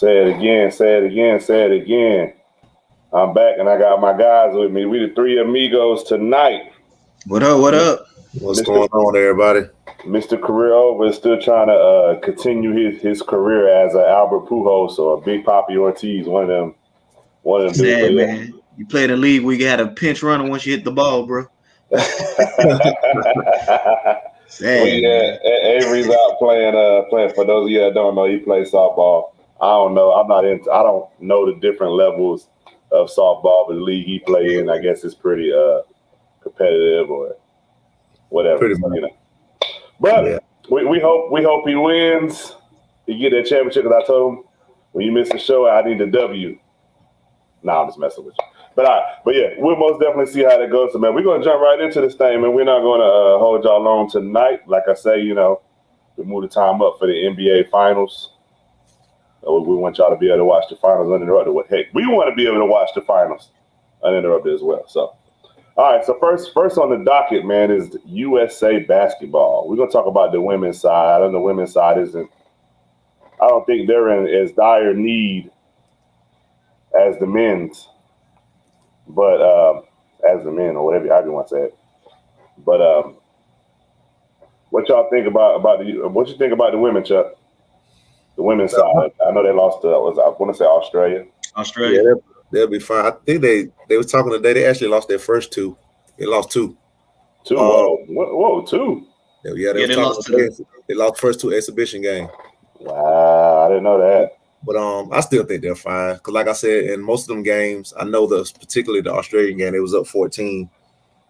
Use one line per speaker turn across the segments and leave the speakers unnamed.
Say it again, say it again, say it again. I'm back and I got my guys with me. We the three amigos tonight.
What up? What up?
What's going on, everybody?
Mr. Career Over is still trying to continue his career as Albert Pujols or Big Papi Ortiz, one of them dudes.
Sad, man. You played a league where you had a pinch runner once you hit the ball, bro. Sad.
Well, yeah, Avery's out playing. For those of you that don't know, he plays softball. I don't know. I don't know the different levels of softball, but the league he plays in, I guess, is pretty competitive or whatever.
Pretty much.
You know. But we hope he wins. He get that championship. Because I told him when you miss the show, I need the W. Nah, I'm just messing with you. But yeah, we'll most definitely see how that goes. So, man, we're going to jump right into this thing, man. We're not going to hold y'all long tonight. Like I say, we move the time up for the NBA Finals. We want y'all to be able to watch the Finals uninterrupted. Heck, we want to be able to watch the Finals uninterrupted as well. So, all right. So first on the docket, man, is USA basketball. We're going to talk about the women's side. On the women's side I don't think they're in as dire need as the men's. But as the men or whatever you want to say it. But what y'all think about what you think about the women, Chuck? The women's side. I know they lost to I want to say Australia.
Yeah, they'll be fine. I think they was talking today. They actually lost their first two. They lost two.
Two? Whoa, two.
Yeah, they lost two. They lost first two exhibition game.
Wow, I didn't know that.
But I still think they're fine because, like I said, in most of them games, I know particularly the Australian game, they was up 14,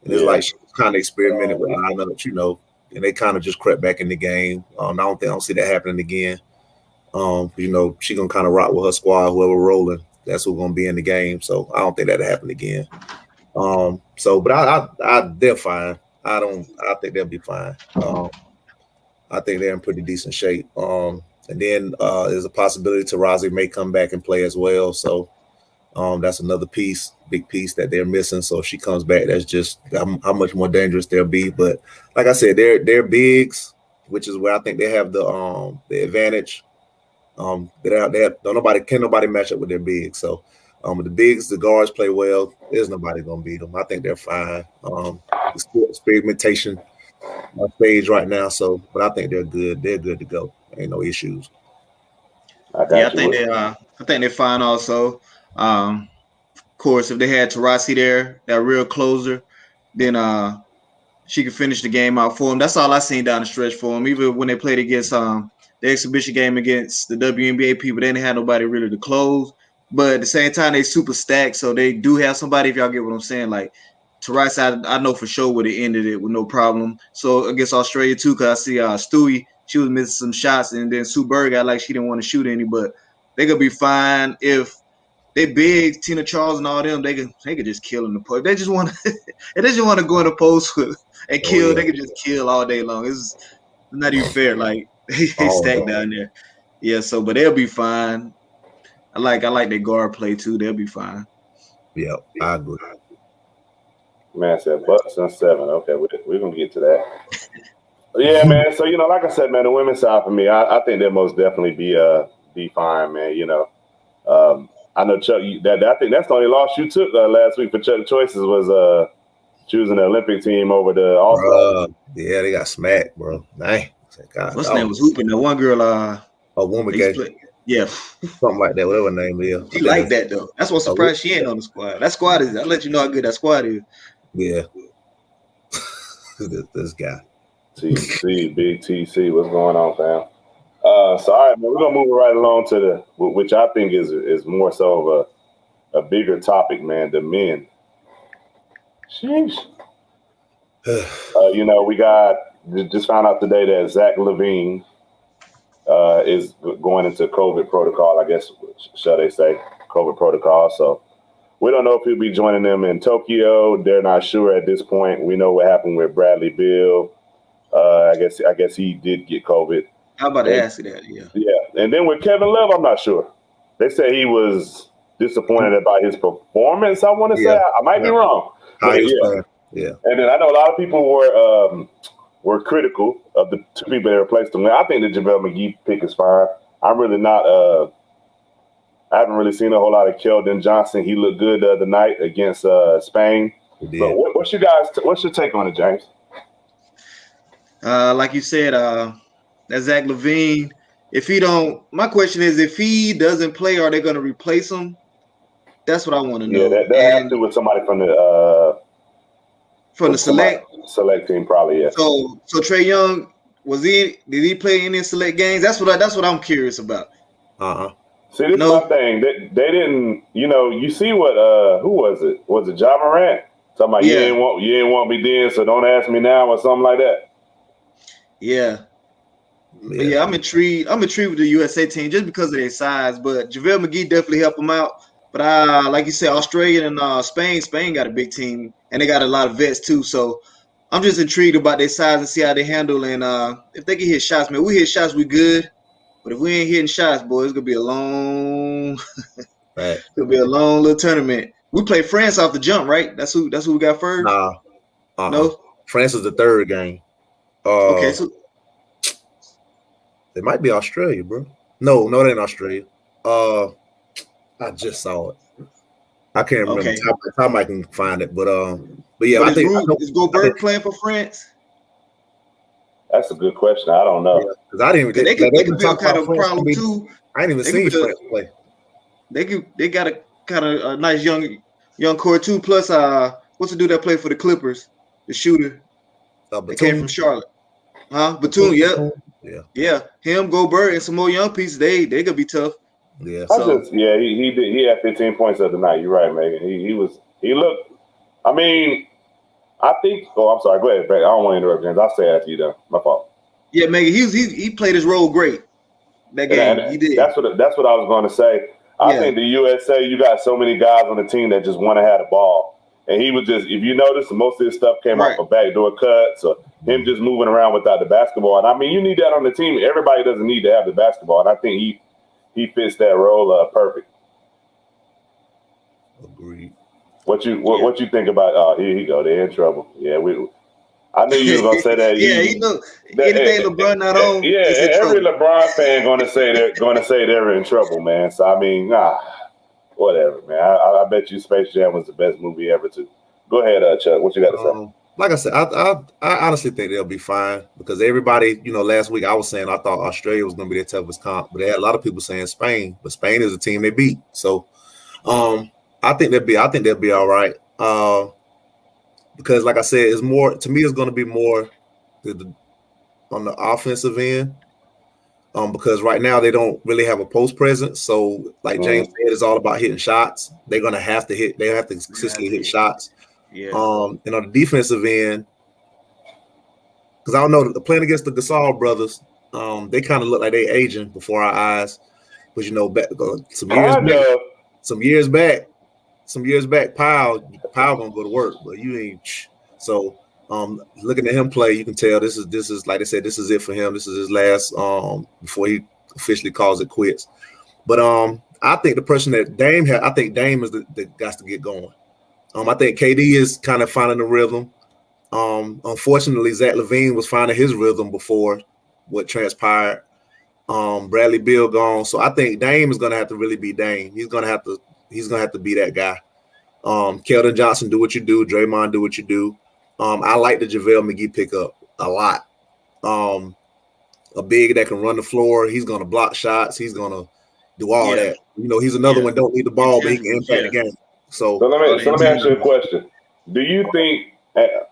and it's like she kind of experimented with lineups, and they kind of just crept back in the game. I don't see that happening again. She gonna kind of rock with her squad, whoever rolling, that's who's gonna be in the game. So I don't think that'll happen again. But they're fine. I think they'll be fine. I think they're in pretty decent shape. And then there's a possibility Taurasi may come back and play as well. So that's another big piece that they're missing. So if she comes back, that's just how much more dangerous they'll be. But like I said, they're bigs, which is where I think they have the advantage. Nobody match up with their bigs. So the bigs, the guards play well. There's nobody gonna beat them. I think they're fine. It's still experimentation stage right now. So, but I think they're good. They're good to go. Ain't no issues.
I think they're fine also. Of course, if they had Taurasi there, that real closer, then she could finish the game out for them. That's all I seen down the stretch for them. Even when they played against the exhibition game against the WNBA people, they didn't have nobody really to close. But at the same time, they super stacked, so they do have somebody, if y'all get what I'm saying. Like Taurasi, I know for sure would have ended it with no problem. So against Australia too, because I see Stewie, she was missing some shots, and then Sue Bird got like she didn't want to shoot any, but they could be fine if they big. Tina Charles and all them, they could just kill in the post. They just want to go in the post and kill. Yeah. They could just kill all day long. It's not even fair. Like they stacked down there. Yeah. So, but they'll be fine. I like their guard play too. They'll be fine.
Yeah, I agree.
Man said Bucks and 7. Okay, we're gonna get to that. Yeah, man. So like I said, man, the women's side for me, I think they'll most definitely be fine, man. I know Chuck. I think that's the only loss you took last week for Chuck Choices was choosing the Olympic team over the All-Star.
Yeah, they got smacked, bro. Dang.
God, what's name was hooping? The one girl.
A woman gave.
Yeah,
something like that. Whatever her name is.
She like that though. That's what surprised she ain't on the squad. That squad is. I'll let you know how good that squad is.
Yeah. this guy.
TC, big TC, what's going on, fam? So all right, man, we're gonna move right along to which I think is more so of a bigger topic, man. The men. Sheesh. We just found out today that Zach LaVine is going into COVID protocol. I guess shall they say COVID protocol? So we don't know if he'll be joining them in Tokyo. They're not sure at this point. We know what happened with Bradley Beal. I guess he did get COVID.
How about to ask you that?
Yeah. And then with Kevin Love, I'm not sure. They say he was disappointed about his performance. I want to say I might be wrong. But,
yeah.
And then I know a lot of people were critical of the two people that replaced him. I think the JaVale McGee pick is fine. I'm really not I haven't really seen a whole lot of Keldon Johnson. He looked good the other night against Spain. But what's your take on it, James?
Like you said, that Zach LaVine. My question is, if he doesn't play, are they going to replace him? That's what I want to know.
Yeah, they have to with somebody from the select team, probably. Yeah.
So Trae Young, did he play any select games? That's what I'm curious about.
See, this is my thing. They didn't. You see what? Who was it? Was it Ja Morant? Talking about you didn't want me then, so don't ask me now, or something like that.
Yeah. But yeah, I'm intrigued. I'm intrigued with the USA team just because of their size. But JaVale McGee definitely helped them out. But like you said, Australia and Spain got a big team, and they got a lot of vets too. So I'm just intrigued about their size and see how they handle. And if they can hit shots, man, we hit shots, we good. But if we ain't hitting shots, boy, it's gonna be a long, it's gonna be a long little tournament. We play France off the jump, right? That's who we got first. No,
France is the third game.
Okay, so
it might be Australia, bro. No, it ain't Australia. I just saw it. I can't remember.
Okay.
Time I can find it, but yeah,
I think is Gobert playing for France?
That's a good question. I don't know
because I didn't even.
They could be a kind of problem too.
I ain't even seen France play.
They got a kind of a nice young core too. Plus, what's the dude that played for the Clippers? The shooter. That came from Charlotte. Batum. Yeah. Him, Gobert, and some more young pieces. They could be tough.
Yeah.
He had 15 points the other night. You're right, Megan. He looked. I mean, I think. Oh, I'm sorry. Go ahead, Greg. I don't want to interrupt, James. I'll say after you done. My fault.
Yeah, Megan. He played his role great. That game, he did.
That's what I was going to say. I think the USA, you got so many guys on the team that just want to have the ball. And he was just, if you notice, most of his stuff came off of backdoor cuts or him just moving around without the basketball. And I mean, you need that on the team. Everybody doesn't need to have the basketball. And I think he fits that role perfect.
Agreed.
What you think about? Oh, here you go. They're in trouble. Yeah, I knew you were gonna say that.
Anything LeBron not on.
Yeah, every LeBron fan gonna say they're in trouble, man. So I mean, whatever, man. I bet you Space Jam was the best movie ever too. Go ahead, Chuck. What you got to say?
Like I said, I honestly think they'll be fine because everybody, last week I was saying I thought Australia was going to be their toughest comp, but they had a lot of people saying Spain, but Spain is a team they beat. So, I think they'll be all right. Because like I said, it's more to me. It's going to be more on the offensive end. Because right now they don't really have a post presence. So, like James said, it's all about hitting shots. They're going to have to hit. They have to consistently hit shots.
Yeah.
And on the defensive end, because I don't know, playing against the Gasol brothers, they kind of look like they aging before our eyes. But some years back, Powell gonna go to work, but you ain't. So, looking at him play, you can tell this is like I said, this is it for him. This is his last before he officially calls it quits. But I think the person that Dame had, I think Dame is the guy to get going. I think KD is kind of finding the rhythm. Unfortunately, Zach LaVine was finding his rhythm before what transpired. Bradley Beal gone, so I think Dame is going to have to really be Dame. He's going to have to be that guy. Keldon Johnson, do what you do. Draymond, do what you do. I like the JaVale McGee pickup a lot. A big that can run the floor. He's going to block shots. He's going to do all that. He's another one don't need the ball, but he can impact the game. So
let me ask you a question. Do you think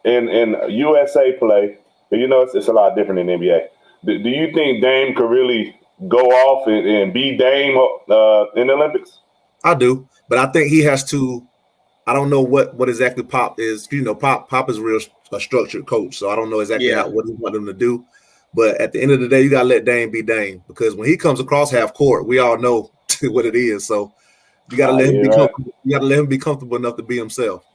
in USA play, it's a lot different than NBA. Do you think Dame could really go off and be Dame in the Olympics?
I do, but I think he has to. I don't know what exactly Pop is. Pop is a structured coach, so I don't know exactly what he want him to do. But at the end of the day, you gotta let Dame be Dame because when he comes across half court, we all know what it is. So you gotta let him be comfortable. You gotta let him be comfortable enough to be himself.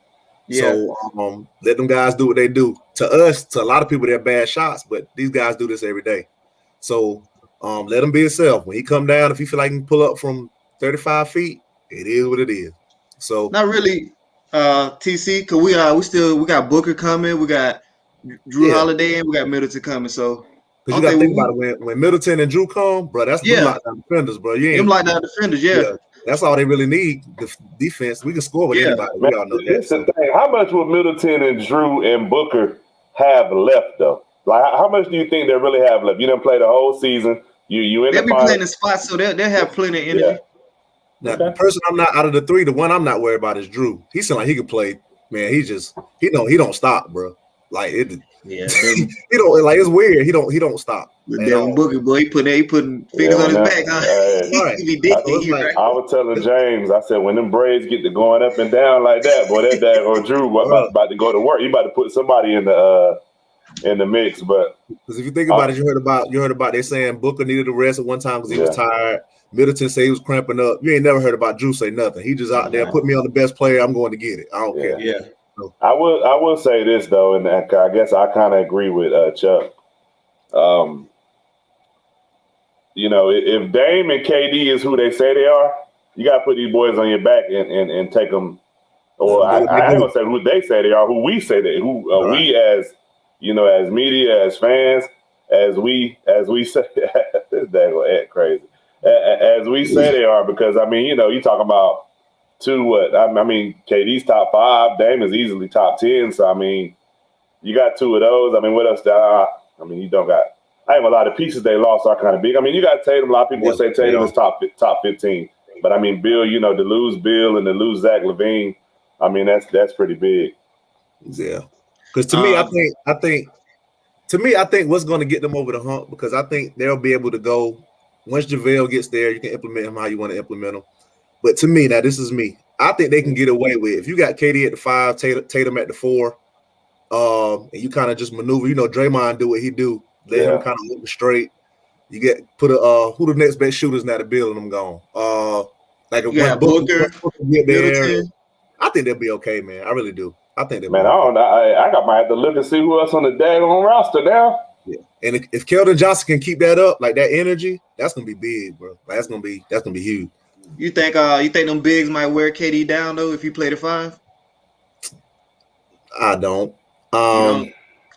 Yeah. So let them guys do what they do. To a lot of people, they're bad shots, but these guys do this every day. So let him be himself. When he come down, if you feel like he can pull up from 35 feet, it is what it is. So
not really, TC, because we got Booker coming, we got Drew Holiday, and we got Middleton coming. So
because you got to think about it when Middleton and Drew come, bro. That's them lockdown defenders, bro.
Them lockdown defenders, yeah.
That's all they really need. The defense. We can score with anybody.
Man,
we all know that.
This is the thing. How much will Middleton and Drew and Booker have left though? Like, how much do you think they really have left? You didn't play the whole season. You in
They'll
the
be
final.
playing the spot, so they'll have plenty of energy.
Now, the person I'm not out of the three, the one I'm not worried about is Drew. He seemed like he could play. Man, he don't stop, bro. Like it.
Yeah,
he don't like it's weird. He don't stop.
The damn Booker boy, he putting fingers on his back. Huh? He be digging, right?
I was telling James, I said when them braids get to going up and down like that, boy, that daggone Drew about to go to work. He about to put somebody in the mix. But
because if you think about it, you heard about they saying Booker needed a rest at one time because he was tired. Middleton say he was cramping up. You ain't never heard about Drew say nothing. He just out there put me on the best player. I'm going to get it. I don't care.
Yeah.
I will say this though, and I guess I kind of agree with Chuck. You know, if Dame and KD is who they say they are, you got to put these boys on your back and take them. Or I ain't gonna say who they say they are, who we say they, who we as as media, as fans, as we say this day will act crazy. As we say they are, because I mean, you talking about KD's top 5, Dame is easily top 10. So I mean, you got 2 of those. I mean, what else? You don't got. I ain't a lot of pieces they lost are kind of big. I mean, you got Tatum. A lot of people would say Tatum is top 15, but I mean, Bill, to lose Bill and to lose Zach LaVine, I mean, that's pretty big.
Yeah, because to me, I think what's going to get them over the hump, because I think they'll be able to go once JaVale gets there. You can implement him how you want to implement him. But to me, now this is me. I think they can get away with if you got KD at the 5, Tatum at the 4, and you kind of just maneuver. Draymond do what he do. Let him kind of look straight. You put who the next best shooters now to build them gone. Like if Booker get there, I think they'll be okay, man. I really do. I think they'll be okay.
I don't know. I might have to look and see who else on the daggone roster now.
Yeah, and if Keldon Johnson can keep that up, like that energy, that's gonna be big, bro. Like, that's gonna be huge.
You think them bigs might wear KD down though if he played at 5?
I don't.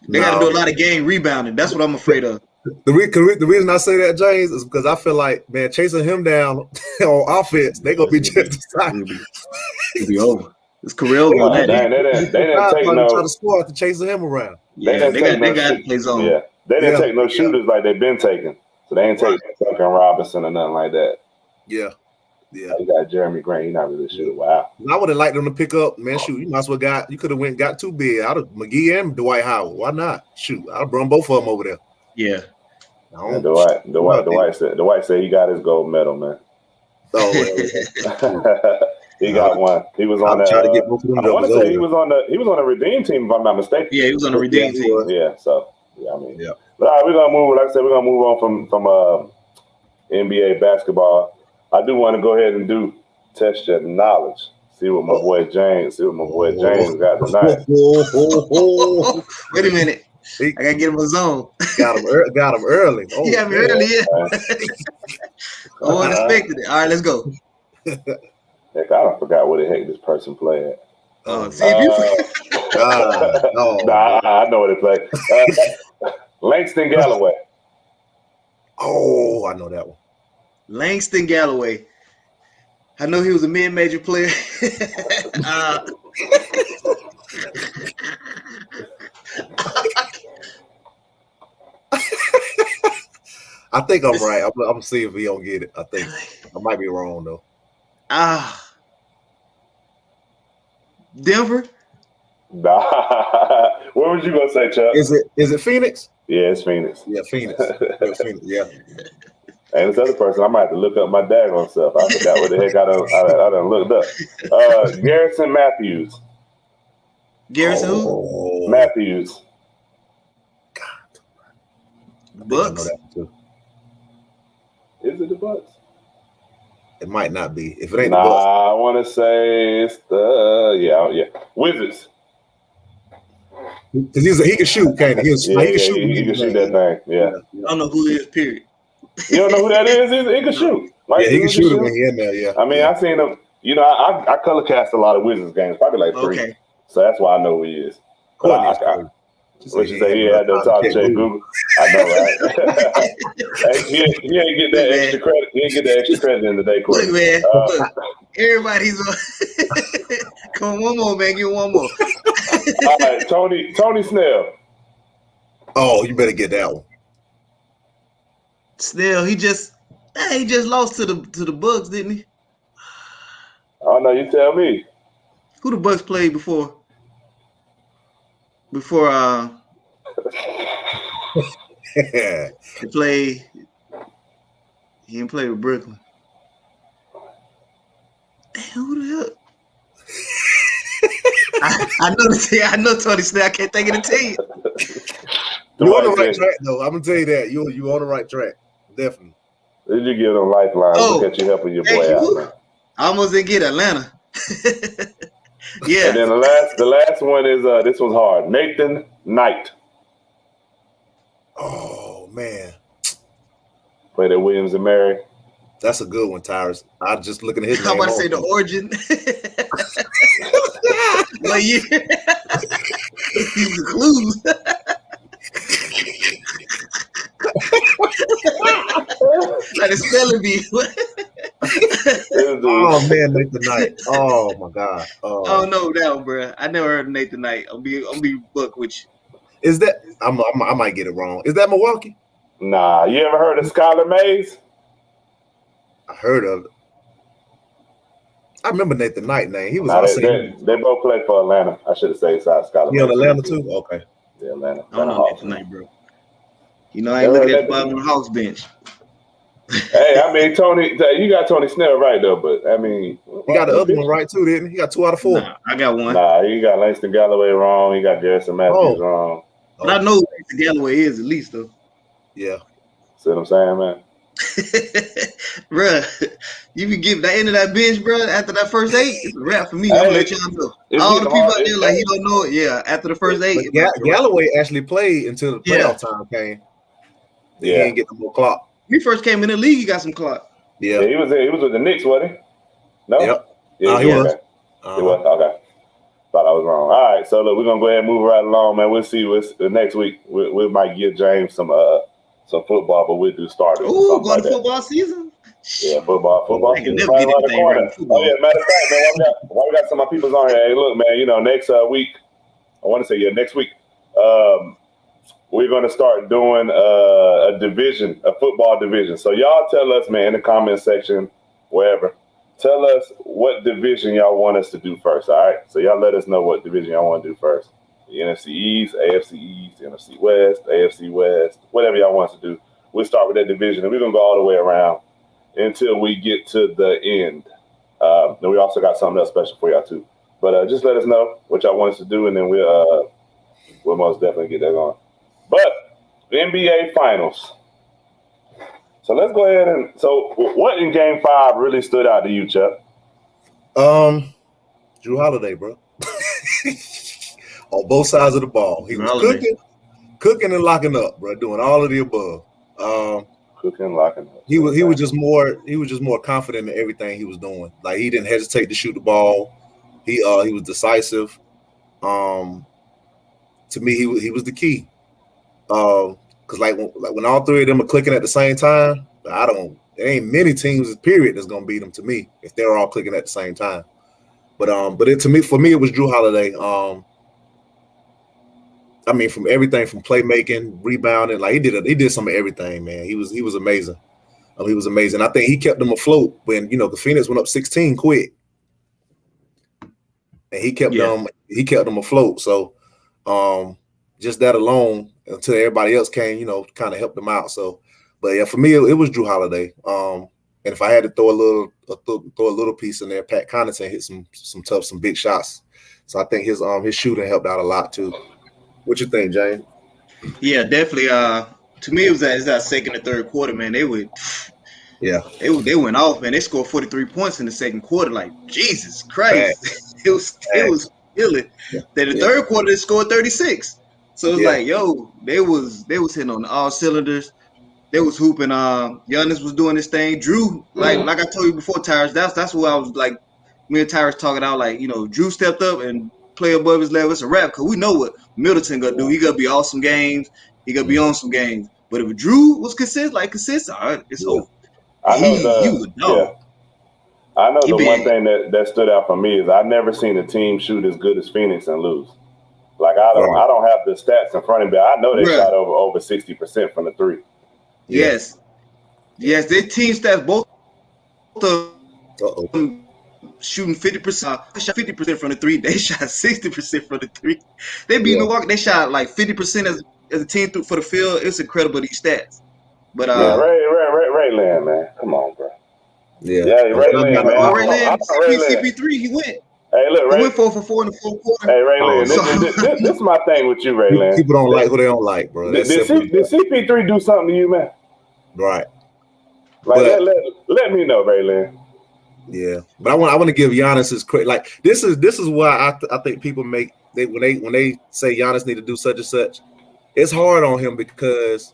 They got to do a lot of game rebounding. That's what I'm afraid of.
The reason I say that, James, is because I feel like, man, chasing him down on offense, they're gonna be just as tired.
It'll be over. It's career.
They didn't take no
try to score after chasing him around.
Yeah, they got to play zone.
Yeah, they didn't take no shooters like they've been taking. So they ain't taking Duncan Robinson or nothing like that.
Yeah.
You got Jeremy Grant. He's not really a shooter. Wow.
I would have liked them to pick up, man. Shoot, you might as well you could have got 2 big out of McGee and Dwight Howard. Why not? Shoot, I'd have brought both of them over there.
Yeah.
And Dwight said he got his gold medal, man.
Oh,
he got one. He was on that. I want to say he was on the Redeem team, if I'm not mistaken.
Yeah, he was on the Redeem team.
Yeah. So I mean, yeah. But all right, we're gonna move. Like I said, we're gonna move on from NBA basketball. I do want to go ahead and test your knowledge. See what my boy James got tonight.
Wait a minute. I gotta get him a zone.
Got him early. Oh,
he got me early, yeah. I wasn't expecting it. All right, let's go.
Heck, I don't forgot what the heck this person played.
See if you
Nah, I know what it played. Langston Galloway.
Oh, I know that one.
Langston Galloway. I know he was a mid-major player.
I think I'm right. I'm gonna see if he don't get it. I think I might be wrong though.
Denver.
Nah. What was you gonna say, Chuck?
Is it Phoenix?
Yeah, it's Phoenix.
Yeah, Phoenix. Yeah.
And this other person, I might have to look up my daggone stuff. I forgot what the heck I done looked up. Garrison Matthews.
Garrison who?
Matthews.
God.
Bucks.
Is it the Bucks?
It might not be. If it ain't
the
Bucks.
I want to say it's the Wizards.
Because he can shoot, can't he? He can shoot.
He can shoot that thing. Yeah.
I don't know who it is, period.
You don't know who that is? He can shoot.
Yeah, he can shoot it when he's in there, yeah.
I mean, I've seen him. I color cast a lot of Wizards games, probably like 3.
Okay.
So that's why I know who he is. What you say? He had no time to check Google. I know, right? He ain't get that extra credit. He ain't get that extra credit in the day.
Look, man. Look, everybody's on. Come on, one more, man. Get one more.
All right, Tony Snell.
Oh, you better get that one.
Snell, he just lost to the Bucks, didn't he?
Oh no, you tell me.
Who the Bucks played before? He didn't play with Brooklyn. Damn, who the hell? I know Tony Snell. I can't think of the team.
You're on the right track, though. I'm gonna tell you that. You on the right track. Definitely.
Did you get on Lifeline? Look at you helping your boy out, man.
I almost didn't get Atlanta. Yeah.
And then the last one is this one's hard. Nathan Knight.
Oh man.
Played at Williams and Mary.
That's a good one, Tyrus. I just looking at his name.
How about to say the origin? What year? He's the clues. Like the spelling bee.
Oh man, Nathan Knight. Oh my God.
Oh no, that one, bro. I never heard of Nathan Knight. I'll be book with you.
Is that I might get it wrong. Is that Milwaukee?
Nah, you ever heard of Skylar Mays?
I heard of it. I remember Nathan Knight name. He was
they both played for Atlanta. I should have said Skylar Mays.
On Atlanta too? Okay.
Yeah, Atlanta.
I don't know Nathan Knight, bro. You know, I ain't looking at the bottom of the house bench.
Hey, I mean, Tony, you got Tony Snell right though, but I mean,
you got the other one right too, didn't you? Got 2 out of 4.
Nah, I got one.
Nah, you got Langston Galloway wrong. You got Garrison Matthews wrong.
But I know who Langston Galloway is at least though.
Yeah.
See what I'm saying, man?
Bruh, you can give the end of that bench, bro. After that first 8, it's a wrap for me. I'm gonna let y'all know. All the people out there like he don't know it. Yeah, after the first 8,
Galloway actually played until the playoff time came. Yeah, he didn't get no more clock.
When he first came in the league, he got some clock.
Yeah,
he was with the Knicks, wasn't he? No.
Yep.
Yeah,
he was.
He was. Okay. Thought I was wrong. All right, so look, we're gonna go ahead and move right along, man. We'll see what's the next week. We might give James some football, but we'll do starters.
Oh, going to football season.
Yeah, football.
I can never get anything right.
Oh yeah, matter of fact, man, why we got some of my people's on here? Hey, look, man, you know, next week, I want to say next week, we're gonna start doing a football division. So y'all tell us, man, in the comment section, wherever, tell us what division y'all want us to do first. All right, so y'all let us know what division y'all want to do first. The NFC East, AFC East, NFC West, AFC West, whatever y'all want us to do. We'll start with that division, and we're gonna go all the way around until we get to the end. Then we also got something else special for y'all too. But just let us know what y'all want us to do, and then we'll most definitely get that going. But the NBA Finals. So let's go ahead and what in Game 5 really stood out to you, Chuck?
Drew Holiday, bro. On both sides of the ball, he was cooking and locking up, bro. Doing all of the above.
Cooking and locking up.
He was just more confident in everything he was doing. Like he didn't hesitate to shoot the ball. He was decisive. To me, he was the key. Because like when all 3 of them are clicking at the same time, there ain't many teams period that's gonna beat them to me if they're all clicking at the same time. But for me, it was Drew Holiday. I mean, from everything from playmaking, rebounding, like he did some of everything, man. He was amazing. He was amazing. I think he kept them afloat when the Phoenix went up 16 quick, and he kept them afloat. So, just that alone, until everybody else came, kind of helped them out. So, but yeah, for me, it was Drew Holiday. And if I had to throw a little piece in there, Pat Connaughton hit some big shots. So I think his shooting helped out a lot too. What you think, James?
Yeah, definitely. To me, it was that second and third quarter, man. They went off, man. They scored 43 points in the second quarter. Like Jesus Christ, it was killing. Then the third quarter, they scored 36. So it's like, yo, they was hitting on all cylinders. They was hooping. Giannis was doing his thing. Drew, like I told you before, Tyrus, that's what I was like. Me and Tyrus talking out, like, Drew stepped up and play above his level, it's a wrap. Because we know what Middleton gonna do. He gonna be awesome games. He gonna be on some games. But if Drew was consistent, all right, it's over.
I know
he was a dog.
I know the one thing that stood out for me is I've never seen a team shoot as good as Phoenix and lose. Like I don't have the stats in front of me. I know they shot over 60% from the three.
Yes, their team stats both of them shooting 50%. They shot 50% from the three. They shot 60% from the three. They beat Milwaukee. They shot like 50% as a team for the field. It's incredible, these stats. But
Ray Land, man, come on, bro.
Yeah,
Ray Land, man.
Ray Land, CP3, he went.
Hey, look, Ray.
He went 4 for 4 in the fourth quarter.
Hey, Ray Land, this is my thing with you, Ray Land.
People don't like who they don't like, bro.
Did CP3 do something to you, man?
Right.
Like, let me know, Ray Land.
Yeah, but I want to give Giannis his credit. Like this is why I think people when they say Giannis need to do such and such, it's hard on him because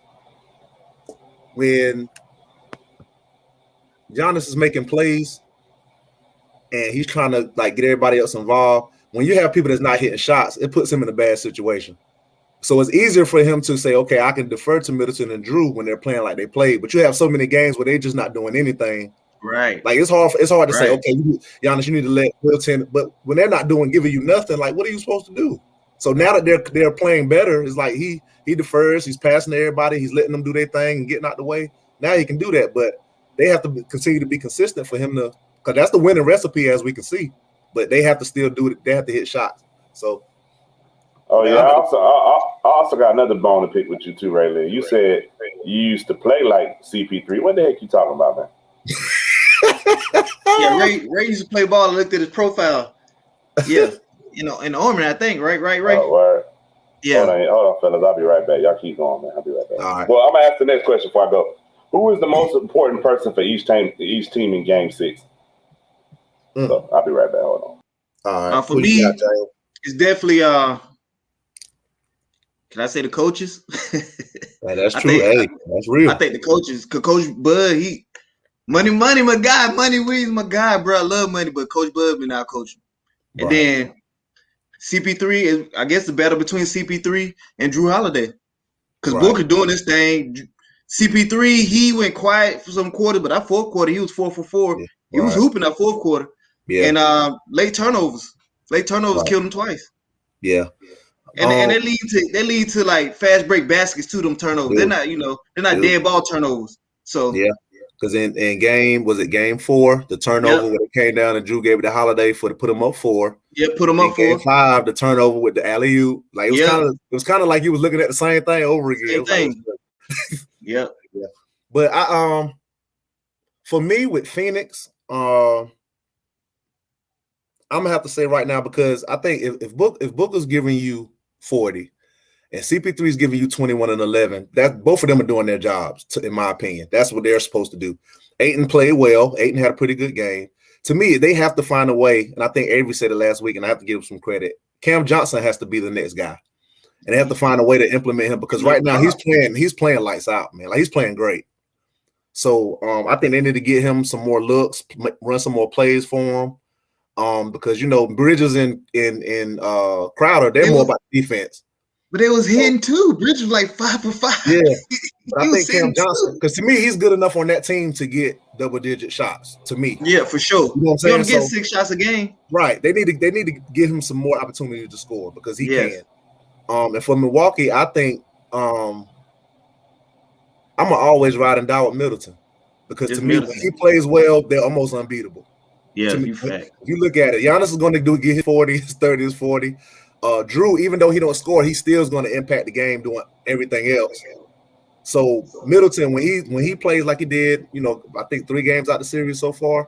when Giannis is making plays and he's trying to like get everybody else involved, when you have people that's not hitting shots, it puts him in a bad situation. So it's easier for him to say, okay, I can defer to Middleton and Drew when they're playing like they played. But you have so many games where they're just not doing anything.
Right.
Like it's hard to say, okay, Giannis, you need to let Middleton. But when they're not giving you nothing, like what are you supposed to do? So now that they're playing better, it's like he defers, he's passing to everybody, he's letting them do their thing and getting out the way. Now he can do that, but they have to continue to be consistent for him to, because that's the winning recipe as we can see. But they have to still do it. They have to hit shots. So.
Oh yeah, I also got another bone to pick with you too, Ray Lee. You said you used to play like CP3. What the heck you talking about, man?
Yeah, Ray used to play ball. I looked at his profile. Yeah, in the Army, I think. Right.
Oh, word.
Yeah.
Hold on, fellas. I'll be right back. Y'all keep going, man. I'll be right back.
All right.
Well, I'm gonna ask the next question before I go. Who is the most important person for each team in Game 6? So I'll be right back. Hold on.
All right.
For me, it's definitely can I say the coaches?
Man, that's true. That's real.
I think the coaches, cause Coach Bud, money, my guy. Money Weeds, my guy, bro. I love money, but Coach Bud been out coaching. And then CP3 is, I guess, the battle between CP3 and Drew Holiday. Because Booker doing this thing. CP3, he went quiet for some quarters, but that fourth quarter, he was 4 for 4. Yeah, he was hooping that fourth quarter. Yeah. And late turnovers killed him twice.
Yeah.
And they lead to like fast break baskets to them turnovers. They're not dead ball turnovers. So
yeah, because in game 4, the turnover when it came down and Drew gave it to Holiday to put him up 4.
Yeah, put him up 4.
Game 5, the turnover with the alley-oop. Like it was kind of like you was looking at the same thing over again.
Same thing. Yeah.
But for me with Phoenix, I'm gonna have to say right now, because I think if Booker's giving you 40 and CP3 is giving you 21 and 11, that both of them are doing their jobs, in my opinion. That's what they're supposed to do. Ayton played well. Ayton had a pretty good game. To me, they have to find a way, and I think Avery said it last week, and I have to give him some credit. Cam Johnson has to be the next guy, and they have to find a way to implement him, because right now he's playing lights out, man. Like he's playing great. So I think they need to get him some more looks, run some more plays for him. Because Bridges and Crowder, they're more about defense.
But it was hitting too. Bridges was like 5 for 5.
Yeah, but I think Cam Johnson, because to me, he's good enough on that team to get double-digit shots. To me,
yeah, for sure.
You know what I'm saying?
He's gonna get 6 shots a game.
Right. They need to give him some more opportunity to score, because he can. And for Milwaukee, I think I'm gonna always ride and die with Middleton, because to me, when he plays well, they're almost unbeatable.
Yeah,
if you look at it, Giannis is going to get his 40, his 30, his 40. Drew, even though he don't score, he still is going to impact the game doing everything else. So Middleton, when he plays like he did, I think 3 games out the series so far,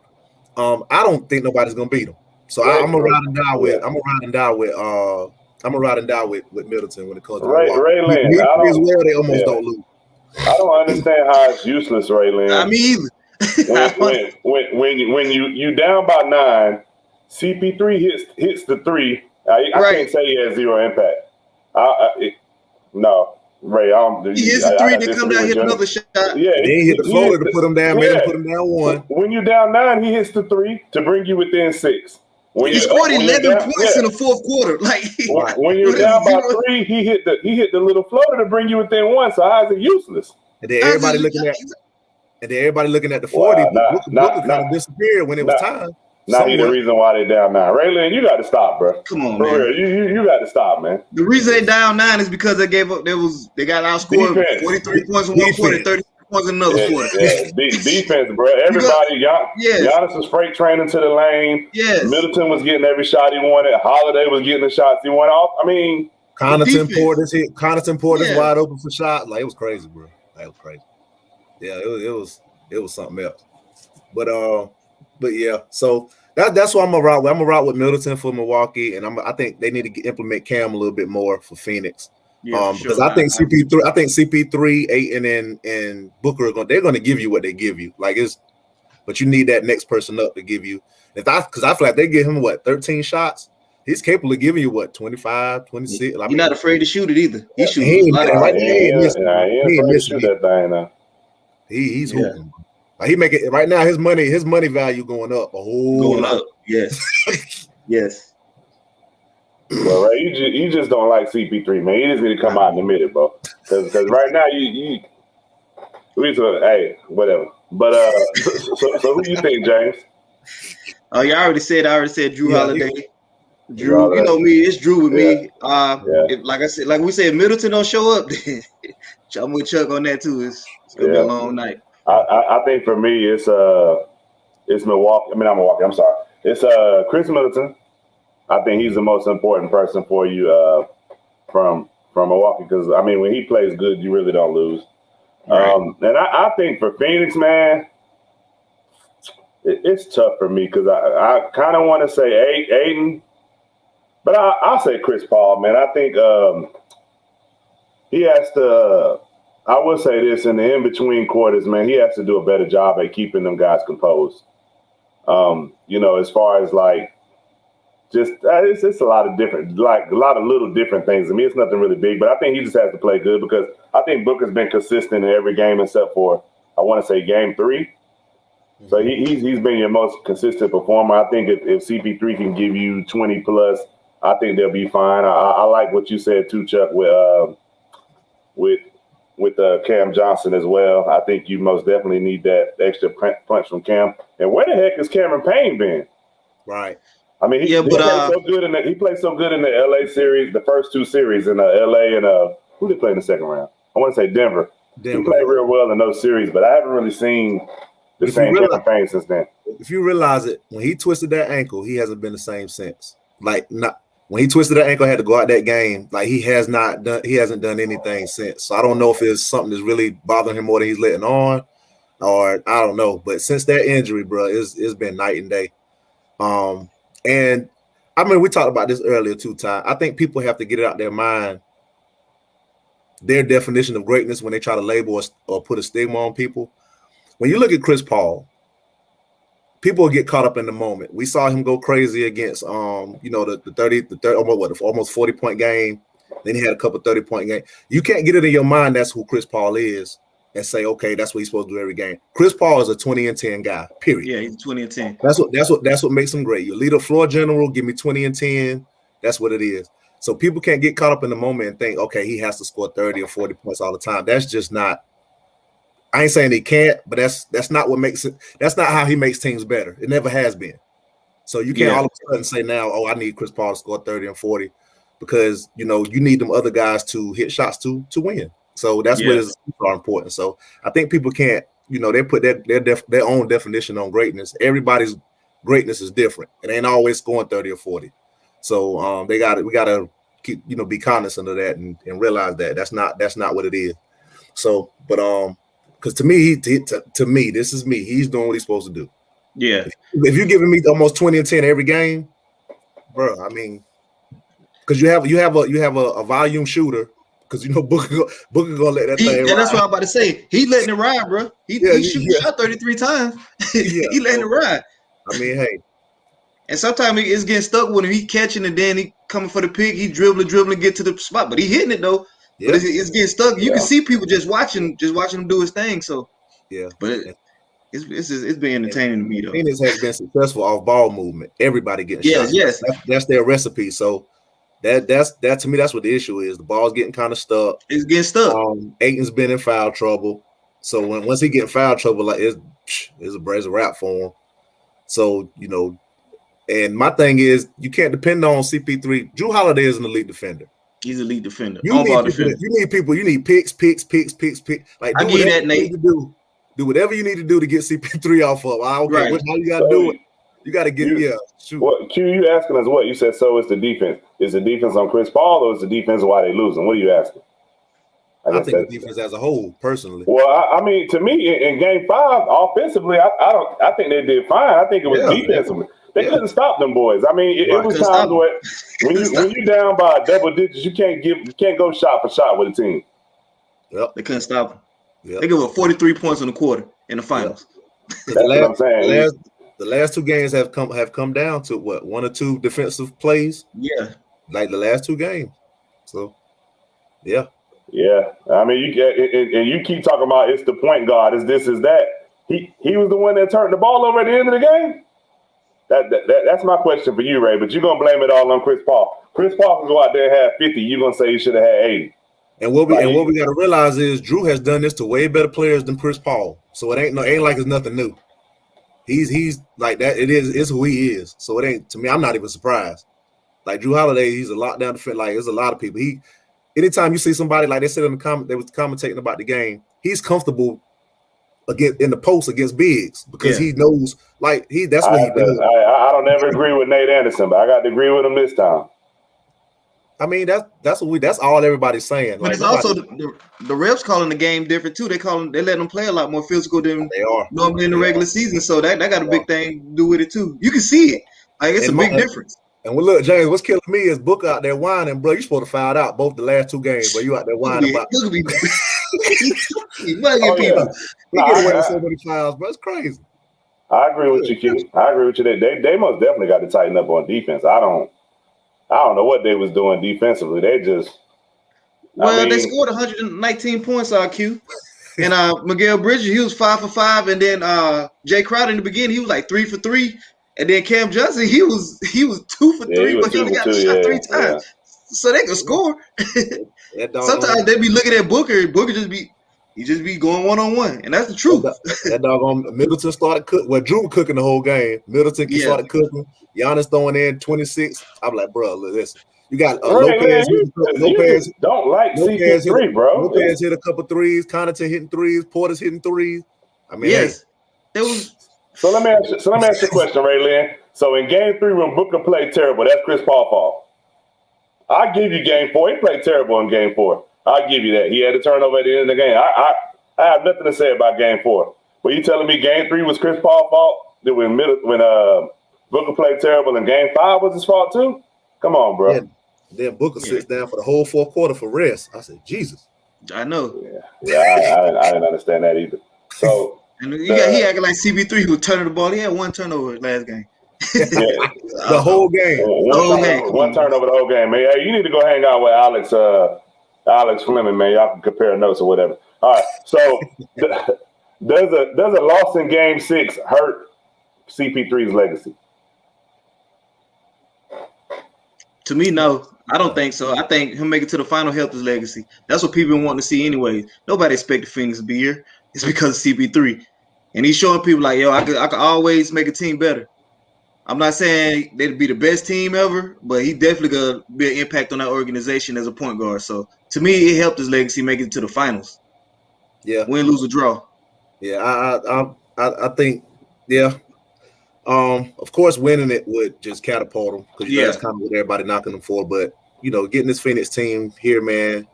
I don't think nobody's going to beat him. So I'm gonna ride and die with Middleton when it comes to
Ray Lynn.
They almost don't lose.
I don't understand how it's useless, Ray Lynn.
I mean,
when you down by 9, CP3 hits the 3. I can't say he has 0 impact. No, Ray.
He hits the 3, then come down, hit another shot.
Yeah,
he hit the floater to put him down. Made him put him down 1.
When you down 9, he hits the 3 to bring you within 6.
He scored 11 points in the fourth quarter. Like
when you're down by 3, he hit the little floater to bring you within 1. So how is it useless?
And then everybody looking at the 40.
Wow,
Booker kind of disappeared when it was time.
Not the reason why they down 9. Raylan, you got to stop, bro.
Come on,
For
man.
real, you got to stop, man.
The reason they down 9 is because they gave up. They got outscored 43 points in one quarter, 30 points in another quarter.
Yeah, defense, bro. Everybody, Giannis was freight training to the lane.
Yes.
Middleton was getting every shot he wanted. Holiday was getting the shots he wanted off. I mean,
Connaughton Portis wide open for shots. Like, it was crazy, bro. That was crazy. Yeah, it was something else. But yeah, so that's what I'm gonna route with. I'm gonna route with Middleton for Milwaukee, and I think they need to implement Cam a little bit more for Phoenix. Because I think CP3, Ayton, and Booker they're gonna give you what they give you. But you need that next person up to give you. Because I feel like they give him 13 shots. He's capable of giving you 25, 26.
He's not afraid to shoot it either. He's shooting.
He ain't missing that thing now.
He's hooping. Like he making right now. His money value going up a whole lot.
Yes, yes.
Well, Ray, you just don't like CP3, man. You just need to come out and admit it, bro. Because right now hey, whatever. But so who you think, James?
Oh, I already said Drew Holiday. Drew, you know me, it's Drew with me. Like I said, like we said, Middleton don't show up. I'm with Chuck on that too. It's gonna be a long night.
I think for me, it's Milwaukee. I mean, not Milwaukee. I'm sorry. It's Chris Middleton. I think he's the most important person for you from Milwaukee because I mean, when he plays good, you really don't lose. Right. And I think for Phoenix, man, it's tough for me because I kind of want to say Ayton, but I'll say Chris Paul, man. I think he has to. I will say this in the in-between quarters, man, he has to do a better job at keeping them guys composed. As far as it's a lot of different, a lot of little different things. I mean, it's nothing really big, but I think he just has to play good because I think Booker's been consistent in every game except for, I want to say, game 3. Mm-hmm. So he's been your most consistent performer. I think if CP3 can give you 20 plus, I think they'll be fine. I like what you said too, Chuck, with Cam Johnson as well. I think you most definitely need that extra punch from Cam. And where the heck has Cameron Payne been?
Right.
I mean, he played so good in the LA series, the first 2 series in LA and who did he play in the second round? I want to say Denver. He played real well in those series, but I haven't really seen the same Cameron Payne since then.
If you realize it, when he twisted that ankle, he hasn't been the same since. When he twisted that ankle, had to go out that game. Like he hasn't done anything since. So I don't know if it's something that's really bothering him more than he's letting on, or I don't know. But since that injury, bro, it's been night and day. And I mean, we talked about this earlier too, Ty. I think people have to get it out their mind, their definition of greatness when they try to label or put a stigma on people. When you look at Chris Paul, people get caught up in the moment. We saw him go crazy against, the almost 40-point game. Then he had a couple 30-point games. You can't get it in your mind that's who Chris Paul is and say, okay, that's what he's supposed to do every game. Chris Paul is a 20-10 guy, period.
Yeah, he's 20-10.
That's what makes him great. Your leader, floor general, give me 20-10. That's what it is. So people can't get caught up in the moment and think, okay, he has to score 30 or 40 points all the time. That's just not. I ain't saying he can't, but that's not what makes it. That's not how he makes teams better. It never has been. So you can't all of a sudden say now, oh, I need Chris Paul to score 30 and 40 because you need them other guys to hit shots to win. So that's what is important. So I think people can't, they put their own definition on greatness. Everybody's greatness is different. It ain't always scoring 30 or 40. So we gotta keep, be cognizant of that and realize that that's not what it is. So, but because to me, this is me. He's doing what he's supposed to do.
Yeah.
If you're giving me almost 20 and 10 every game, bro, I mean, because you have a volume shooter. Because Booker gonna let that thing ride.
That's what I'm about to say. He letting it ride, bro. He shot 33 times. He letting it ride.
I mean, hey.
And sometimes it's getting stuck with him. He catching and then he coming for the pick. He dribbling, get to the spot, but he hitting it though. Yeah. But it's getting stuck. You can see people just watching him do his thing. So
yeah.
But It's been entertaining to me though.
Phoenix has been successful off ball movement. Everybody getting shot.
Yes.
That's their recipe. So that's to me, that's what the issue is. The ball's getting kind of stuck.
It's getting stuck.
Ayton's been in foul trouble. So once he get in foul trouble, like it's a wrap for him. So, you know, and my thing is you can't depend on CP3. Jrue Holiday is an elite defender.
He's an elite defender.
You need picks. Like,
I give you that, Nate.
Do whatever you need to do to get CP3 off of. I don't care how you gotta do it. You gotta get shoot.
What Q, you asking us what? You said so it's the defense. Is the defense on Chris Paul or is the defense why they losing? What are you asking?
I think the defense as a whole, personally.
Well, I mean, to me, in Game 5, offensively, I think they did fine. I think it was defensively. They couldn't stop them boys. I mean, it was times where when you down by double digits, you can't go shot for shot with a team.
Yep.
They couldn't stop them. Yep. They gave up 43 points in the quarter in the finals.
That's what I'm saying.
The last two games have come down to what, one or two defensive plays.
Yeah,
like the last two games. So, yeah.
Yeah, I mean, you keep talking about it's the point guard, it's this, is that. He was the one that turned the ball over at the end of the game. That's my question for you, Ray. But you're gonna blame it all on Chris Paul. Chris Paul can go out there and have 50. You're gonna say he should have had 80.
And what we got to realize is Jrue has done this to way better players than Chris Paul. So it ain't like it's nothing new. He's like that. It's who he is. So it ain't, to me, I'm not even surprised. Like Jrue Holiday, he's a lockdown defender. Like there's a lot of people. Anytime you see somebody, like they said in the comment, they was commentating about the game, he's comfortable in the post against bigs because he knows, like that's what he does.
I don't ever agree with Nate Anderson, but I got to agree with him this time.
I mean, that's all everybody's saying.
But it's also the refs calling the game different too. They let them play a lot more physical than
they are
normally in the regular season. So that got a big thing to do with it too. You can see it. Like it's a big difference.
And look, James, what's killing me is Booker out there whining, bro. You supposed to foul out both the last two games, but you out there whining about.
Look at me.
He get away with so many fouls, bro. It's crazy.
I agree with you, Q. I agree with you. They most definitely got to tighten up on defense. I don't know what they was doing defensively. They just
they scored 119 points on Q. And Miguel Bridges, he was 5 for 5, and then Jay Crowder in the beginning, he was like 3 for 3. And then Cam Johnson, he was 2 for 3, but he only got shot 3 times. Yeah. So they can score. Sometimes they be looking at Booker. Booker just be going 1-on-1, and that's the truth.
That doggone Middleton started cooking. Well, Jrue cooking the whole game. Middleton started cooking. Giannis throwing in 26. I'm like, bro, listen. You got Lopez.
Lopez don't like CP3, bro.
Lopez hit a couple threes. Connaughton hitting threes. Porter's hitting threes. I mean,
yes, it was.
So let me ask you a question, Ray Lynn. So in Game 3, when Booker played terrible, that's Chris Paul's fault. I give you Game 4. He played terrible in Game 4. I'll give you that. He had a turnover at the end of the game. I have nothing to say about Game 4. But you telling me Game 3 was Chris Paul's fault? That when Booker played terrible and Game 5 was his fault too? Come on, bro.
Yeah. Then Booker sits down for the whole fourth quarter for rest. I said, Jesus.
I know.
Yeah, I didn't understand that either. So
and he acting like CP3 who was turning the ball. He had one turnover last game.
The whole game.
One turnover the whole game. Man, hey, you need to go hang out with Alex Fleming, man. Y'all can compare notes or whatever. All right. So does a loss in Game 6 hurt CP3's legacy?
To me, no. I don't think so. I think him making it to the final helped his legacy. That's what people want to see anyways. Nobody expected Phoenix to be here. It's because of CP3. And he's showing people like, yo, I could always make a team better. I'm not saying they'd be the best team ever, but he definitely going to be an impact on that organization as a point guard. So, to me, it helped his legacy make it to the finals.
Yeah.
Win, lose, or draw.
Yeah, I think, yeah. Of course, winning it would just catapult him because that's kind of what everybody knocking him for. But, getting this Phoenix team here, man,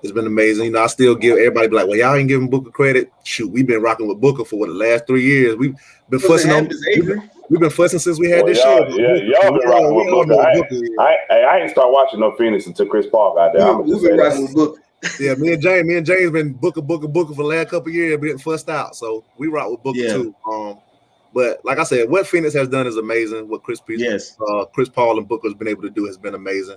has been amazing. I still give everybody like, well, y'all ain't giving Booker credit. Shoot, we've been rocking with Booker for the last 3 years. We've been fussing on We've been fussing since we had this show.
Yeah, y'all been rocking with Booker. I ain't start watching no Phoenix until Chris Paul got there.
We've been rocking with Booker.
Yeah, me and James been Booker for the last couple of years, been fussed out. So we rock with Booker too. But like I said, what Phoenix has done is amazing. What Chris Paul and Booker has been able to do has been amazing.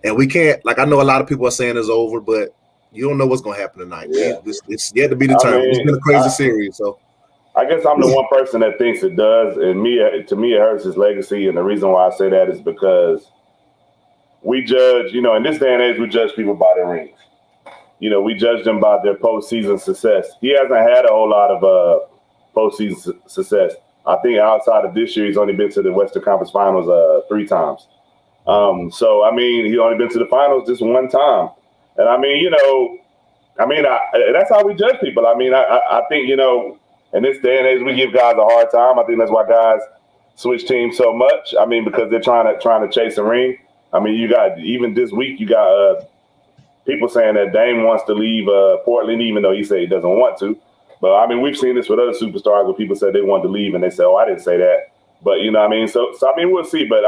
And we can't, like I know a lot of people are saying it's over, but you don't know what's going to happen tonight. Yeah. It's yet to be determined. It's been a crazy series. So
I guess I'm the one person that thinks it does, and to me, it hurts his legacy. And the reason why I say that is because we judge, in this day and age, we judge people by their rings. We judge them by their postseason success. He hasn't had a whole lot of postseason success. I think outside of this year, he's only been to the Western Conference Finals 3 times. So, he's only been to the finals this one time. And that's how we judge people. I think, in this day and age, we give guys a hard time. I think that's why guys switch teams so much. Because they're trying to chase a ring. You got, even this week, you got people saying that Dame wants to leave Portland, even though he said he doesn't want to. But, we've seen this with other superstars where people said they wanted to leave and they said, oh, I didn't say that. But, So, we'll see. But,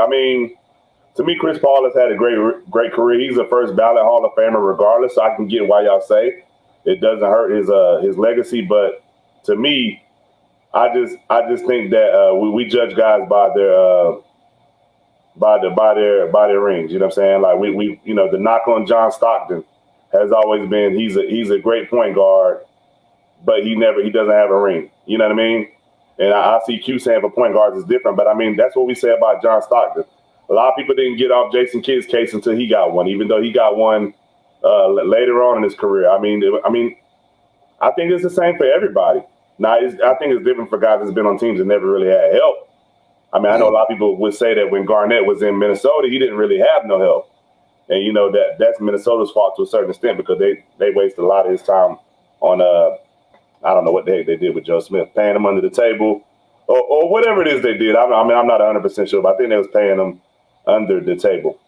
to me, Chris Paul has had a great career. He's a first ballot Hall of Famer regardless. So I can get why y'all say it doesn't hurt his legacy. But to me, I just think that we judge guys by their rings. You know what I'm saying? Like we the knock on John Stockton has always been he's a great point guard, but he doesn't have a ring. You know what I mean? And I see Q saying for point guards is different, but that's what we say about John Stockton. A lot of people didn't get off Jason Kidd's case until he got one, even though he got one later on in his career. I think it's the same for everybody. Now, I think it's different for guys that's been on teams that never really had help. I know a lot of people would say that when Garnett was in Minnesota, he didn't really have no help. And, that's Minnesota's fault to a certain extent because they wasted a lot of his time on, I don't know what the heck they did with Joe Smith, paying him under the table or whatever it is they did. I'm not 100% sure, but I think they was paying him under the table.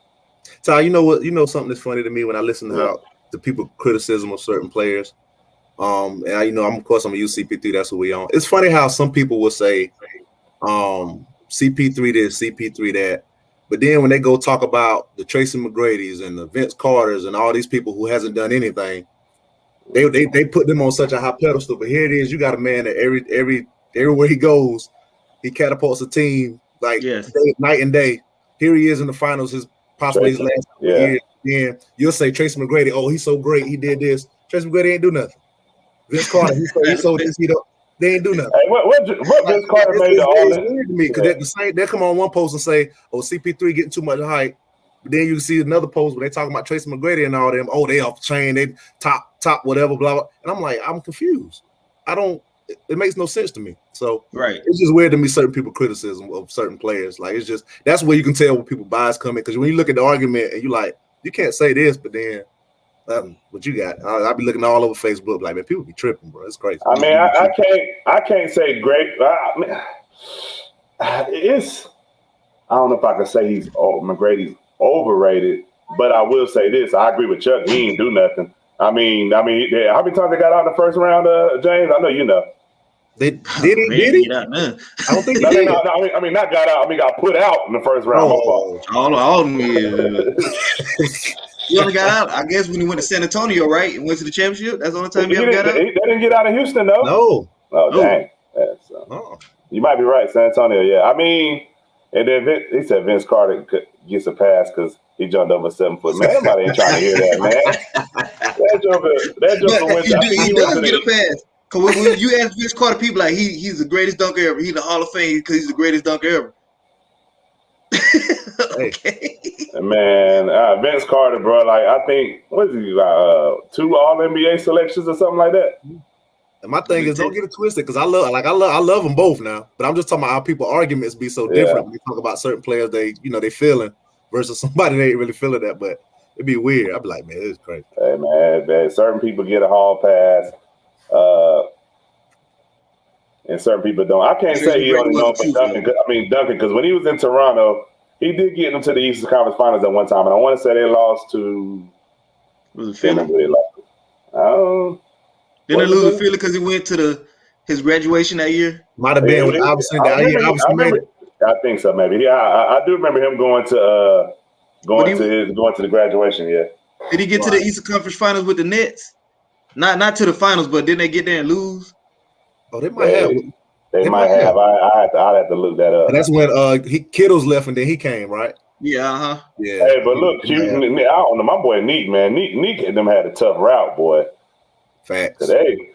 Ty, you know what? Something that's funny to me when I listen to how the people criticism of certain players. And I'm gonna use CP3. That's what we on. It's funny how some people will say, CP3 this, CP3 that, but then when they go talk about the Tracy McGrady's and the Vince Carters and all these people who hasn't done anything, they put them on such a high pedestal. But here it is, you got a man that everywhere he goes, he catapults a team night and day. Here he is in the finals, his last year. Then you'll say Tracy McGrady, oh, he's so great, he did this. Tracy McGrady ain't do nothing. Vince Carter, he sold this, they ain't do nothing.
Hey, what Vince Carter made all this?
Weird to me because they come on one post and say, oh, CP3 getting too much hype. But then you see another post where they talking about Tracy McGrady and all them. Oh, they off the chain, they top whatever, blah, blah. And I'm like, I'm confused. It makes no sense to me. So it's just weird to me, certain people criticism of certain players. Like it's just that's where you can tell when people bias coming. Because when you look at the argument and you like, you can't say this, but then what you got? I'll be looking all over Facebook like, man, people be tripping, bro. It's crazy.
I can't say great. I don't know if I can say McGrady's overrated, but I will say this. I agree with Chuck. He ain't do nothing. How many times they got out in the first round, James? I know you know.
Did he? I don't think he did.
No. Not got out. Got put out in the first round.
All he only got out, I guess, when he went to San Antonio, right? And went to the championship. That's the only time he ever got out.
They didn't get out of Houston, though.
No.
Oh, dang. You might be right, San Antonio. Yeah, and then he said Vince Carter gets a pass because he jumped over 7 foot. Man, nobody ain't trying to hear that, man. That joker went to
he does get a pass. Because when you ask Vince Carter, people like he's the greatest dunker ever. He's the Hall of Fame because he's the greatest dunker ever. Okay.
Man, Vince Carter, bro. Like I think what is he got? 2 All-NBA selections or something like that.
And my thing is, don't get it twisted because I love them both now. But I'm just talking about how people arguments be so different when we talk about certain players they feeling versus somebody they ain't really feeling that. But it'd be weird. I'd be like, man, this is crazy.
Hey man, certain people get a hall pass. And certain people don't. I can't say he only known for Duncan. Duncan, because when he was in Toronto, he did get them to the Eastern Conference Finals at one time, and I want to say they lost to.
Was it Philly?
Didn't
they lose to Philly because he went to his graduation that year?
Might have been with Iverson that year.
I think so, maybe. Yeah, I do remember him going to the graduation. Yeah.
Did he get to the Eastern Conference Finals with the Nets? Not to the finals, but didn't they get there and lose?
Oh, they might have.
They might have. I'd have to look that up.
And that's when Kittles left and then he came, right?
Yeah.
Yeah.
Hey, but look, I don't know. My boy Neek, man. Neek and them had a tough route, boy.
Facts.
Today.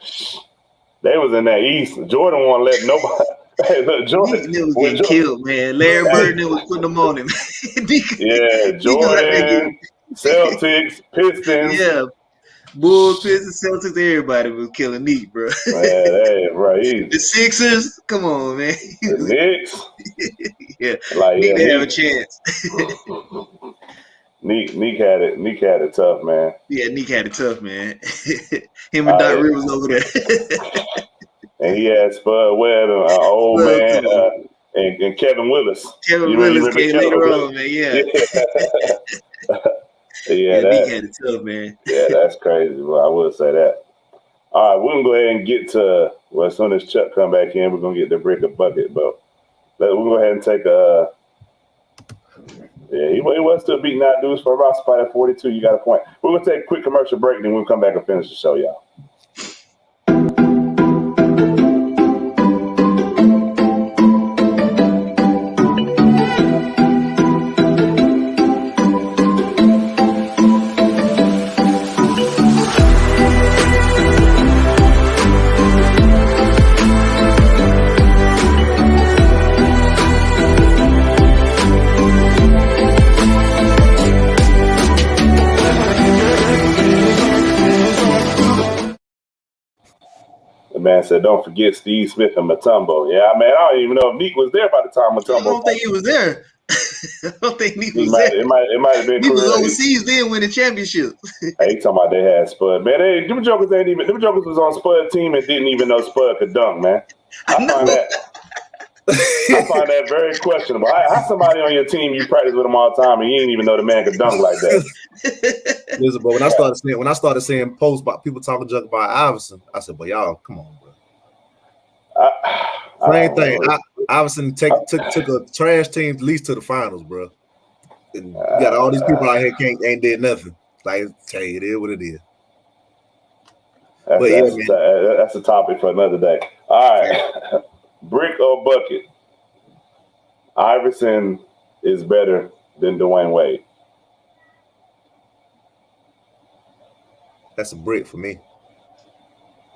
They was in that East. Jordan won't let nobody. Hey, look, Jordan
Nick was getting killed, man. Larry Bird was putting them on him.
Yeah, Jordan, Celtics, Pistons.
Yeah, Bulls, Pistons, Celtics, everybody was killing Nick, bro.
Man, hey, bro,
the Sixers, come on, man.
The Knicks.
Yeah,
like
Nick
yeah,
didn't have a chance.
Nick had it. Nick had it tough, man.
Yeah, Nick had it tough, man. Him and Doc Rivers over there.
And he had Spud Webb, old man, and Kevin Willis.
Kevin Willis came later on, man. Yeah.
Yeah,
Nick had it tough, man.
Yeah, that's crazy. Well, I will say that. All right, we're gonna go ahead and get to as soon as Chuck come back in, we're gonna get the brick of bucket, but we'll go ahead and take a. Yeah, he was still beating out dudes for about spot at 42. You got a point. We're gonna take a quick commercial break, then we'll come back and finish the show, y'all. Man said, "Don't forget Steve Smith and Mutombo." Yeah, man, I don't even know if Neek was there by the time Mutombo.
I don't think he was there. I don't think Neek was
there.
It
might have been.
He was overseas then winning championships.
Hey, talking about they had Spud, man. Them Jokers was on Spud team and didn't even know Spud could dunk, man. I find that very questionable. How somebody on your team you practice with him all the time and you didn't even know the man could dunk like that?
Listen, but when I started seeing posts about people talking junk about Iverson, I said, "But y'all, come on, bro." Same thing. Iverson took a trash team at least to the finals, bro. And you got all these people out here ain't did nothing. Like, hey, it is what it is.
That's a topic for another day. All right. Brick or bucket? Iverson is better than Dwayne Wade.
That's a brick for me.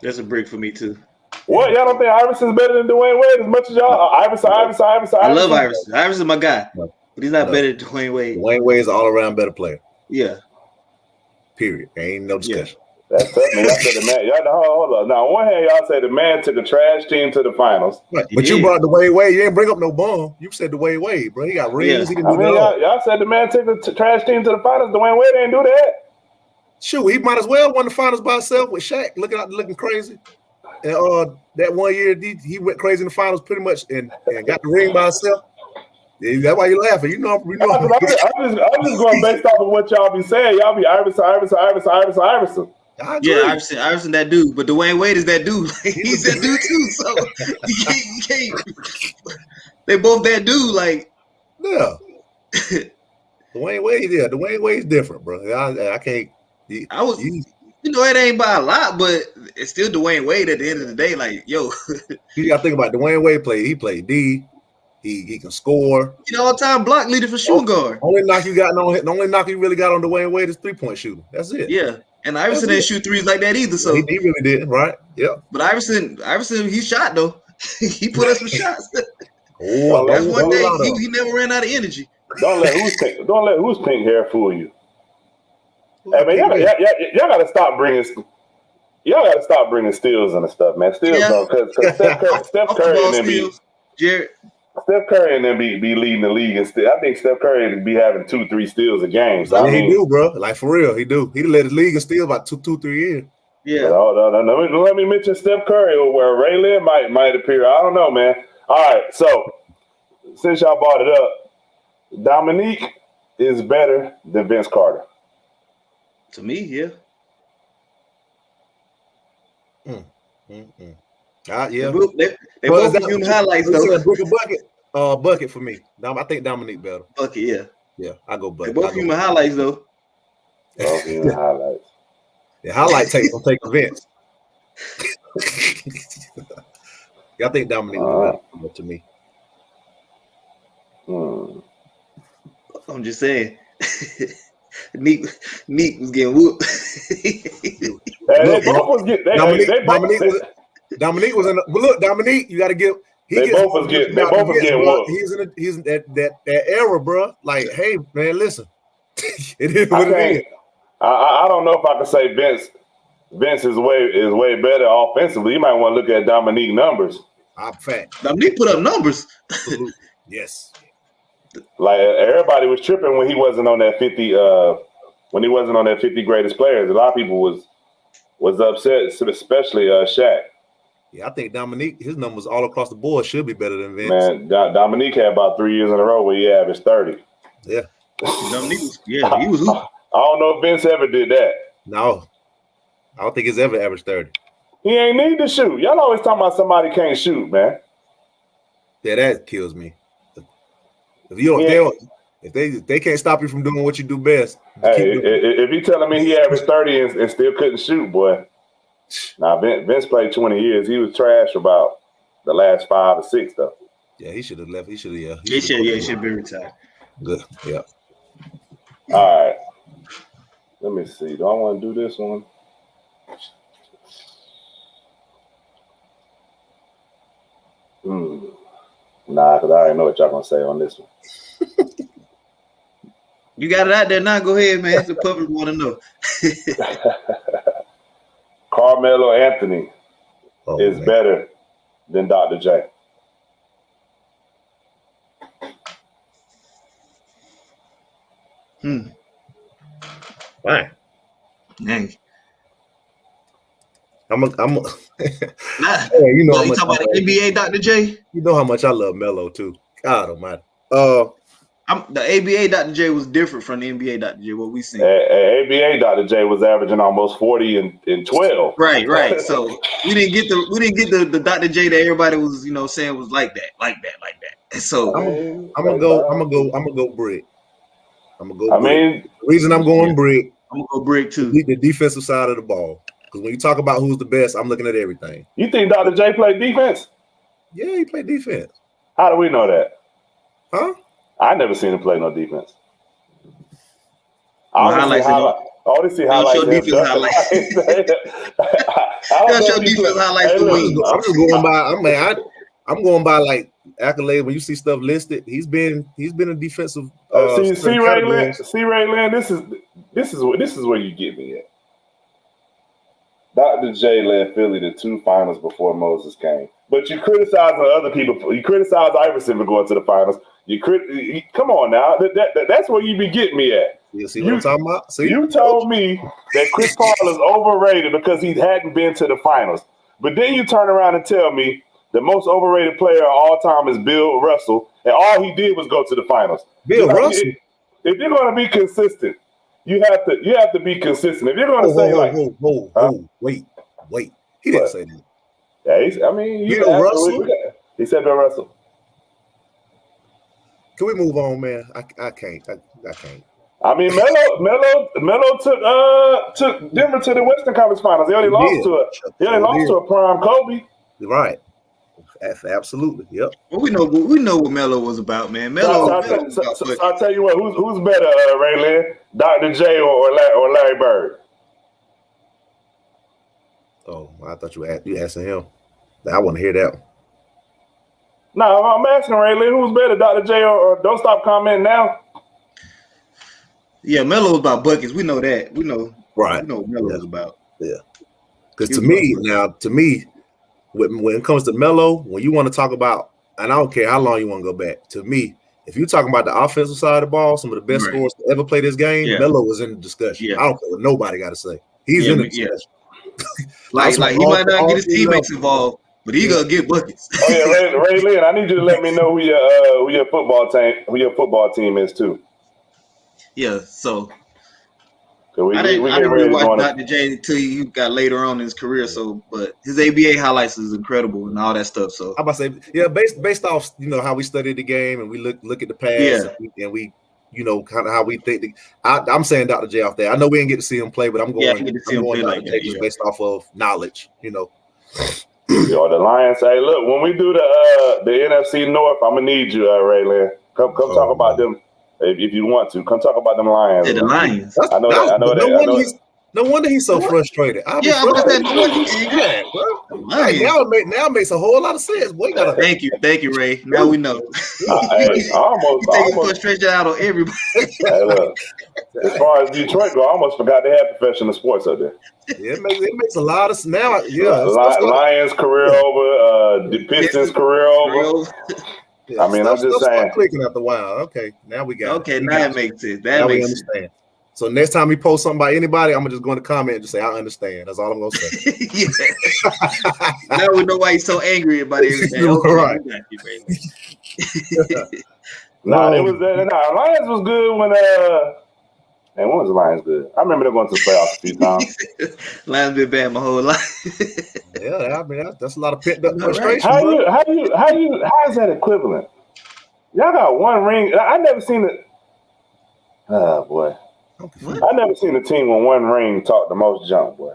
That's a brick for me too.
What? Y'all don't think Iverson's better than Dwayne Wade as much as y'all? Iverson.
I love Iverson. Iverson's my guy, but he's not better than Dwayne Wade.
Dwayne Wade's an all-around better player.
Yeah.
Period. Ain't no discussion.
Yeah. That's tough, man. Y'all said the man. Hold on. Now, on one hand, y'all say the man took a trash team to the finals.
Right. But you brought Dwayne Wade. You didn't bring up no bum. You said Dwayne Wade, bro. He got rings. He can do
y'all said the man took the trash team to the finals. Dwayne Wade didn't do that.
Shoot, he might as well won the finals by himself with Shaq looking crazy. And that 1 year he went crazy in the finals pretty much and got the ring by himself. Yeah, that's why you laughing. You know.
I'm just going based off of what y'all be saying. Y'all be Iverson.
Yeah, Iverson, that dude. But Dwayne Wade is that dude. He's that dude too. So you can't. They both that dude. Like,
yeah. Dwayne Wade, yeah. Dwayne Wade's different, bro. I can't.
You know, it ain't by a lot, but it's still Dwayne Wade at the end of the day. Like, yo,
you got to think about Dwayne Wade played. He played D. He can score.
You know, all-time block leader for shooting guard.
The only knock you really got on Dwayne Wade is 3-point shooting. That's it.
Yeah, and Iverson didn't shoot threes like that either. So
he really didn't, right? Yeah.
But Iverson, he shot though. He put us some shots.
Oh,
that's one day he never ran out of energy.
Don't let who's pink hair fool you. Hey man, y'all gotta stop bringing steals and stuff, man. Steals though, because Steph Curry and them Steph Curry and them be leading the league, and I think Steph Curry be having 2-3 steals a game. So
he do, bro. Like for real, he do. He led the league in steals about 2-3 years.
Yeah.
Let me mention Steph Curry, where Ray Lynn might appear. I don't know, man. All right, so since y'all brought it up, Dominique is better than Vince Carter.
To me, yeah.
Yeah.
They both doing highlights though.
Bucket for me. I think Dominique better.
Bucket, yeah.
Yeah, I go bucket.
They both human highlights though.
Highlights.
The highlight tape will take Vince. I think Dominique better to me.
I'm just saying. Neek was getting whooped.
Dominique was in. But look, Dominique, you got to give.
They both was getting whooped.
He's in that era, bro. Like, hey, man, listen. It is what it is.
I don't know if I can say Vince is way better offensively. You might want to look at Dominique numbers.
Fact.
Dominique put up numbers.
Yes.
Like everybody was tripping when he wasn't on that 50. When he wasn't on that 50 greatest players, a lot of people was upset, especially Shaq.
Yeah, I think Dominique, his numbers all across the board should be better than Vince.
Man, Dominique had about 3 years in a row where he averaged 30.
Yeah.
Dominique was, he was.
I don't know if Vince ever did that.
No. I don't think he's ever averaged 30.
He ain't need to shoot. Y'all always talking about somebody can't shoot, man.
Yeah, that kills me. If you don't, if they can't stop you from doing what you do best.
Hey, if you telling me he averaged 30 and still couldn't shoot, boy. Now Vince played 20 years. He was trash about the last 5 or 6 though.
Yeah, he should have left. He should have.
He should be retired.
Good. Yeah.
All right. Let me see. Do I want to do this one? Nah, because I already know what y'all gonna say on this one.
You got it out there now. Go ahead, man. The public want to know.
Carmelo Anthony is better than Dr. J.
Fine.
Dang.
I'm
Nah,
hey, you know,
you talking about the NBA Dr. J?
You know how much I love Melo too. God almighty.
The ABA Dr. J was different from the NBA Dr. J. What we seen.
ABA Dr. J was averaging almost 40 and 12.
Right. So we didn't get the Dr. J that everybody was, saying was like that. And so
I'm gonna go brick.
I mean,
the reason I'm going brick.
I'm gonna go brick too.
The defensive side of the ball. Because when you talk about who's the best, I'm looking at everything.
You think Dr. J played defense?
Yeah, he played defense.
How do we know that?
Huh?
I never seen him play no defense. I only see highlights.
Show defense highlights. Show defense highlights.
I'm just going by. I'm going by like accolades. When you see stuff listed, he's been a defensive.
See Ray Lynn. This is where you get me at. Dr. J led Philly to 2 finals before Moses came. But you criticize other people. You criticize Iverson for going to the finals. Come on now. That's where you be getting me at.
You see what I'm talking about? See?
You told me that Chris Paul is overrated because he hadn't been to the finals. But then you turn around and tell me the most overrated player of all time is Bill Russell, and all he did was go to the finals.
Bill Russell?
If you're going to be consistent, you have to be consistent. If you're going to
wait. He didn't say that.
Yeah,
Bill Russell.
He said Bill Russell.
Can we move on, man? I can't. I can't.
I mean, Melo took Denver to the Western Conference Finals. He only lost to a prime Kobe.
Right. Absolutely. Yep.
Well, we know what Melo was about, man. I'll
tell you what. Who's better, Ray Lynn, Dr. J or Larry Bird?
Oh, I thought you asking him. I want to hear that one.
No, I'm asking Ray Lynn, who's better, Dr. J or don't stop commenting now?
Yeah, Melo was about buckets. We know that. We know.
Right.
We know what Melo was about.
Yeah. Because to me, when it comes to Melo, when you want to talk about, and I don't care how long you want to go back, to me, if you're talking about the offensive side of the ball, some of the best scorers to ever play this game, Melo was in the discussion. Yeah. I don't care what nobody got to say. He's in the discussion.
Like he might not get his teammates involved, but he gonna get buckets.
Oh yeah, Ray Lynn, I need you to let me know who your football team is too.
Yeah, so
I
didn't really watch Dr. J until he got later on in his career. So, but his ABA highlights is incredible and all that stuff. So
I'm about to say, yeah, based off how we studied the game and we look at the past and we kind of how we think. I'm saying Dr. J off there. I know we didn't get to see him play, but I'm going Dr. J just based off of knowledge.
Yo, the Lions. Hey, look, when we do the NFC North, I'm gonna need you, Ray Lynn. Come talk about them. If you want to, come talk about them Lions.
Yeah, the Lions.
I know that.
No wonder he's so frustrated.
I said no wonder
Hey, now it makes a whole lot of sense. Boy, you gotta
Thank you, Ray. Now we know.
Hey,
You taking frustration out on everybody.
Hey, look. As far as Detroit go, I almost forgot they had professional sports up there.
Yeah, it makes a lot of now. Yeah,
Lions career over, the Pistons career over.
Yeah,
I mean, I'm just saying.
Clicking at the while. Okay, now we got it.
Okay, now it makes sense.
Now we understand. So next time we post something about anybody, I'm gonna just go in the comment and just say I understand. That's all I'm gonna say.
Now we know why he's so angry about everything. Okay,
right.
Lions was good when when was the Lions good? I remember them going to the playoffs a few times.
Lions been bad my whole life.
Yeah, I mean that's a lot of pent up frustration.
How is that equivalent? Y'all got one ring. I never seen it. Oh boy. What? I never seen a team with one ring talk the most junk, boy.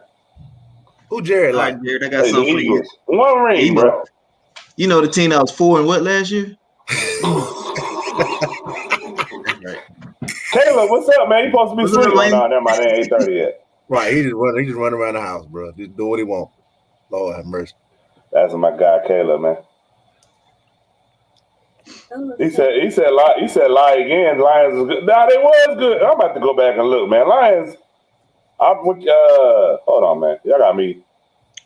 Who Jared like?
Right, Jared, I got something for you.
One ring, bro.
You know the team that was 4 and what last year?
Caleb, what's up, man? You supposed to be sleeping? No, never mind. It ain't 8:30 yet.
Right, he just running around the house, bro. Just do what he want. Lord have mercy.
That's my guy, Caleb, man. He said lie again. Lions is good. Nah, they was good. I'm about to go back and look, man. Lions. Hold on, man. Y'all got me.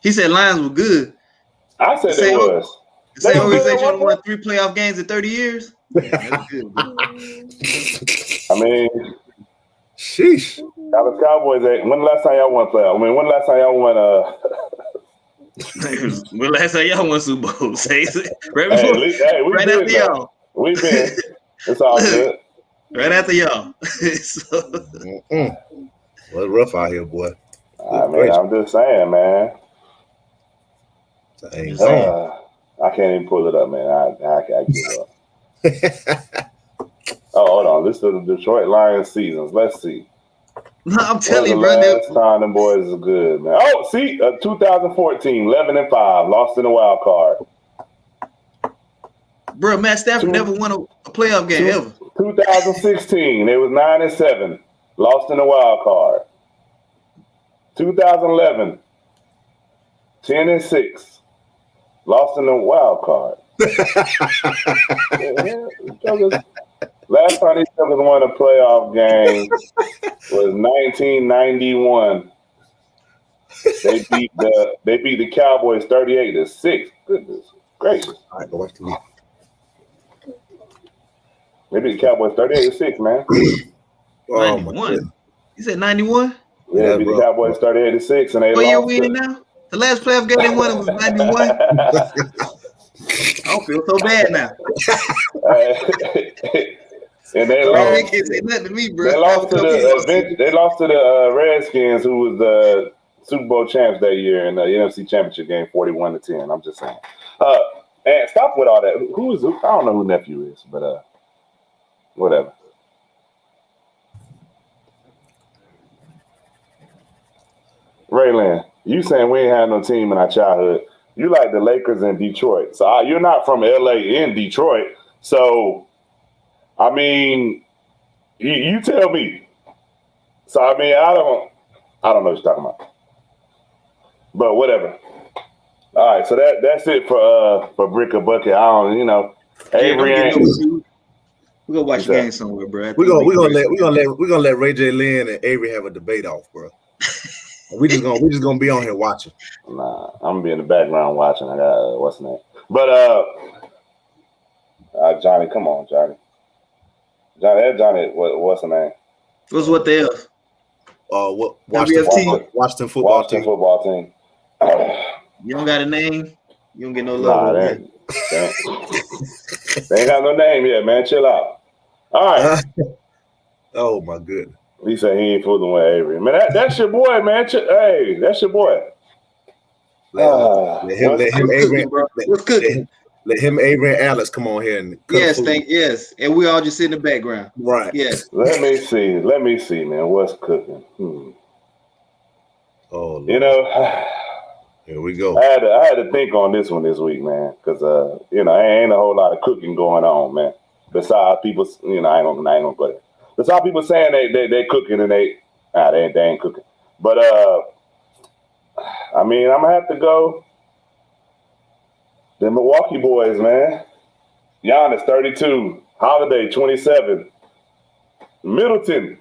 He said Lions were good.
I said they was.
The same organization won 3 playoff games in 30 years. Man, that's good.
I mean,
sheesh.
Dallas Cowboys. When the last time y'all won playoff? I mean, when the last time y'all won?
When last time y'all won Super Bowl? Say right
right
after y'all.
We've been. It's all good.
Right after y'all.
Well, it's rough out here, boy.
I mean, I'm just saying, man. I can't even pull it up, man. I give up. Oh, hold on. This is the Detroit Lions seasons. Let's see.
No, I'm telling you,
bro. Last time them boys is good, man. Oh, see, 2014, 11-5, lost in the wild card.
Bro, Matt Stafford never won a playoff game ever.
2016, they was 9-7, lost in the wild card. 2011, 10-6, lost in the wild card. Last time these Steelers won a playoff game was 1991. They beat the Cowboys 38-6. Goodness gracious!
All right, go watch the league.
They beat the Cowboys 38-6, man.
91. You said 91?
Yeah, they beat the Cowboys 38-6, and they
what
lost.
Year we in now? The last playoff game they won was 91. I don't feel so bad now.
And they lost.
They can't say nothing to me, bro.
They lost to the Redskins, who was the Super Bowl champs that year in the NFC Championship game, 41-10. I'm just saying. And stop with all that. Who? I don't know who nephew is, but whatever. Raylan, you saying we ain't had no team in our childhood? You like the Lakers in Detroit, so you're not from LA in Detroit. So, I mean, you tell me. So I mean, I don't know what you're talking about. But whatever. All right, so that's it for Brick or Bucket. I don't, Avery ain't.
We're gonna watch the game somewhere, bro.
We're gonna let Ray J Lynn and Avery have a debate off, bro. We just gonna be on here watching.
Nah, I'm gonna be in the background watching. I got what's the name? But Johnny, come on, Johnny. Johnny, what's the name?
What the else?
Washington football team.
You don't got a name. You don't get no love.
Nah, they ain't got no name yet, man. Chill out. All right.
Oh my goodness.
He said he ain't fooling with Avery. Man, that's your boy, man. Hey, that's your boy.
Let him, Avery, and Alex come on here and
yes, and we all just sit in the background.
Right.
Yes.
Let me see, man. What's cooking?
Oh, Lord. Here we go.
I had to think on this one this week, man, because ain't a whole lot of cooking going on, man. Besides people, I ain't gonna go there. Besides people saying they cooking and they ain't cooking. But I mean, I'm gonna have to go. The Milwaukee boys, man. Giannis, 32. Holiday, 27. Middleton.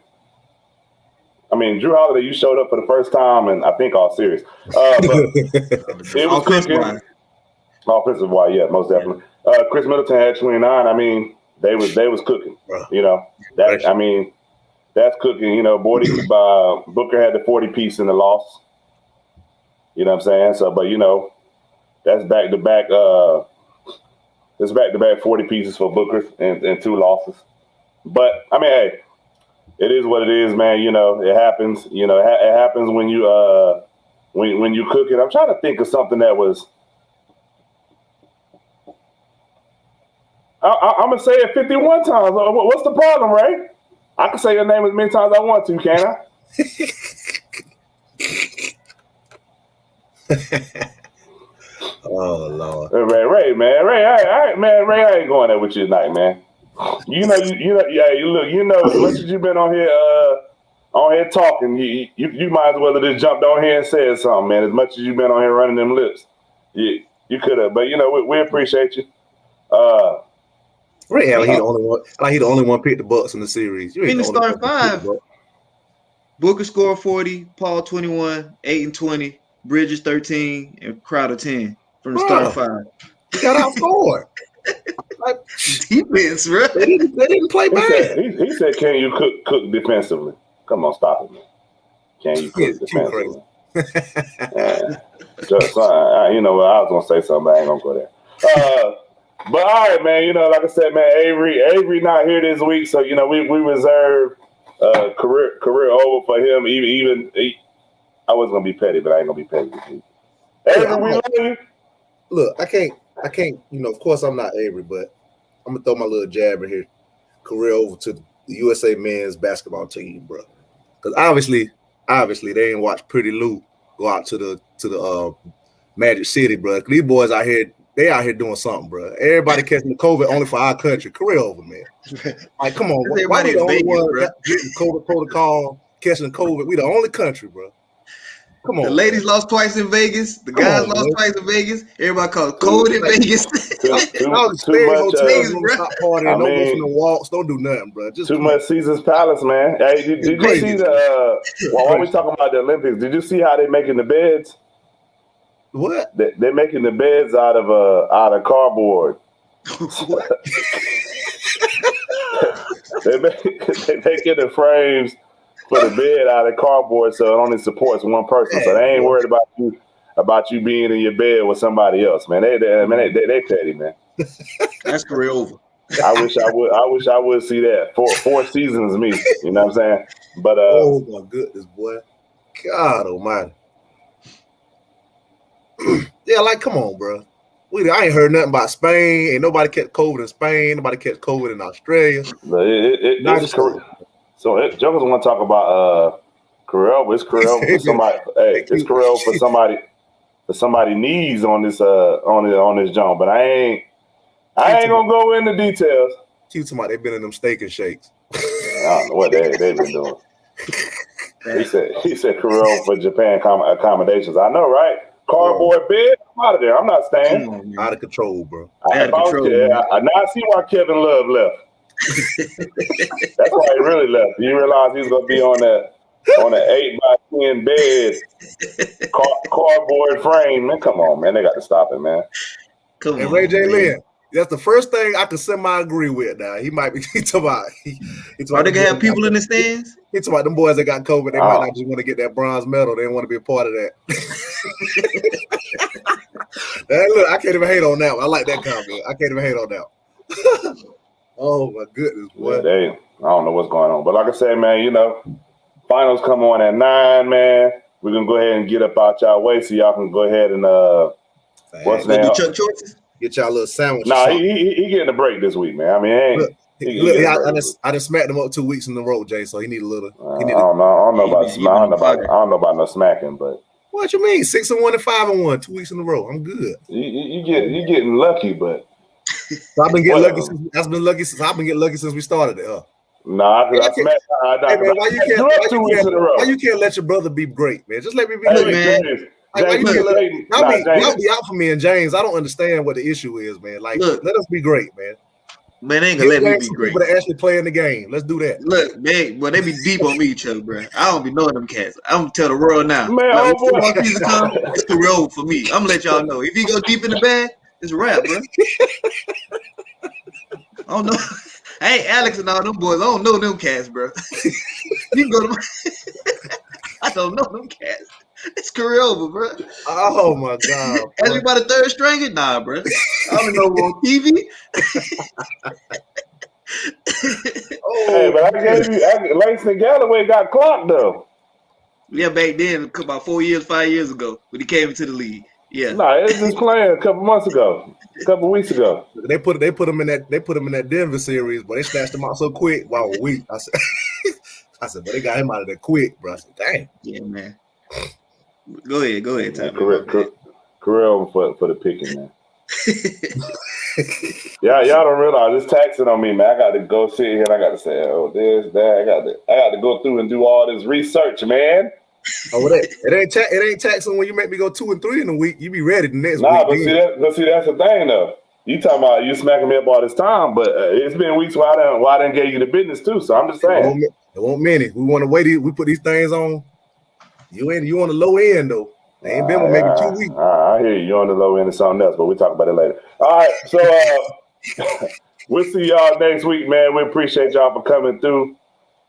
I mean, Drew Holiday, you showed up for the first time, and I think all serious. But it was cooking. Offensive wise, yeah, most definitely. Chris Middleton had 29. I mean, they was cooking. You know, that I mean, that's cooking. You know, Booker had the 40 piece in the loss. You know what I'm saying? So, but you know, that's back to back. It's back to back 40 pieces for Booker and 2 losses. But I mean, hey, it is what it is, man. You know, it happens. You know, it happens when you when you cook it. I'm trying to think of something that was. I'm gonna say it 51 times. What's the problem, Ray? I can say your name as many times as I want to, can
I? Oh Lord,
Ray, man, Ray, I ain't going there with you tonight, man. You know, you know, as much as you've been on here talking, you might as well have just jumped on here and said something, man. As much as you've been on here running them lips, you could have, but you know, we appreciate you.
Ray, he the only one. He the only one picked the Bucks in the series. You
in the starting 5. Booker scored 40, Paul 21, 8 and 20, Bridges 13, and Crowder 10 from the starting 5.
He got outscored. Like,
defense, bro.
They didn't play bad.
He said, "Can you cook defensively?" Come on, stop it, man. Can you cook defensively? Just, you know what? I was gonna say something, but I ain't gonna go there. But all right, man. You know, like I said, man, Avery not here this week, so you know we reserve career over for him. Even I was gonna be petty, but I ain't gonna be petty this week. Avery, we love you.
Look, I can't. You know, of course, I'm not Avery, but I'm gonna throw my little jab in here. Career over to the USA men's basketball team, bro. Because obviously, they ain't watched Pretty Lou go out to the Magic City, bro. These boys out here. They out here doing something, bro. Everybody catching the COVID only for our country. Career over, man. Like, come on. Why we the only one getting COVID protocol, catching the COVID? We the only country, bro. Come on.
The ladies lost twice in Vegas. The guys lost twice in Vegas. Everybody called COVID in Vegas.
Too much.
No walks. Don't do nothing, bro. Just
too much Caesar's Palace, man. Hey, did you see the? While we talking about the Olympics, did you see how they making the beds?
What?
They're making the beds out of cardboard. They're making the frames for the bed out of cardboard, so it only supports one person. So they ain't worried about you being in your bed with somebody else, man. They petty, man.
That's career over.
I wish I would see that. Four seasons, me. You know what I'm saying? But
oh my goodness, boy. God almighty. Yeah, like, come on, bro. I ain't heard nothing about Spain. Ain't nobody catch COVID in Spain. Nobody catch COVID in Australia.
It's so Jokers want to talk about Carell. It's Carell for somebody. Hey, it's Carell for somebody needs on this on this jump. But I ain't gonna go into details.
Keep talking about they been in them steak and shakes.
I don't know what they've been doing. He said Carell for Japan accommodations. I know, right? Cardboard bed. I'm out of there. I'm not staying.
Out of control, bro.
I now I see why Kevin Love left. That's why he really left. He realized he was gonna be on an 8x10 bed, cardboard frame. Man, come on, man. They got to stop it, man.
Come on, Ray J. Lynn. That's the first thing I can semi-agree with. Now he might be talking about.
Are they gonna have people in the stands?
He talking about them boys that got COVID. They might not just want to get that bronze medal. They want to be a part of that. Look, I can't even hate on that one. I like that comment. I can't even hate on that one. Oh my goodness, boy.
Yeah, I don't know what's going on, but like I said, man, you know, finals come on at 9, man. We're gonna go ahead and get up out y'all way so y'all can go ahead and what's the name?
Get y'all a little sandwich.
Nah, he getting a break this week, man. I mean,
I just smacked him up 2 weeks in a row, Jay. So he need a little.
I don't know about no smacking, but
what you mean? 6-1 and 5-1, 2 weeks in a row. I'm good.
You getting lucky, but
so I've been getting lucky since I've been getting lucky since we started it.
Nah, I smacked.
Why you can't let your brother be great, man? Just let me be great.
Man.
James Payton.
Y'all be out for me and James. I don't understand what the issue is, man. Like, let us be great, man.
Man, they ain't gonna let me be great.
People that actually play in the game. Let's do that.
Look, man, they be deep on me, each other, bro. I don't be knowing them cats. I'm gonna tell the world now.
Man,
like, when football season come, it's the road for me. I'm gonna let y'all know. If you go deep in the bag, it's a wrap, bro. I don't know. I ain't Alex and all them boys. I don't know them cats, bro. You can go to I don't know them cats. It's career over, bro.
Oh my God.
Everybody third stringer? Nah, bro. I don't know on TV.
Hey, but I gave you Langston Galloway got clocked though.
Yeah, back then, about 5 years ago, when he came into the league. Yeah.
Nah, it was just playing a couple months ago, a couple weeks ago.
They put him in that Denver series, but they snatched him out so quick. Wow, a week. I said, but they got him out of there quick, bro. I said, dang.
Yeah, man. Go ahead, Tom.
Career over for the picking, man. Y'all don't realize it's taxing on me, man. I got to go sit here and I got to say, oh, this, that. I got to go through and do all this research, man.
Oh, it ain't taxing when you make me go 2 and 3 in a week. You be ready the next week.
Nah, but see, that's the thing though. You talking about you smacking me up all this time, but it's been weeks where I didn't get you the business too. So I'm just saying.
It won't many. We want to wait. We put these things on. You on the low end though. They ain't been with maybe 2 weeks.
I hear you. You're on the low end of something else, but we'll talk about it later. All right, so we'll see y'all next week, man. We appreciate y'all for coming through.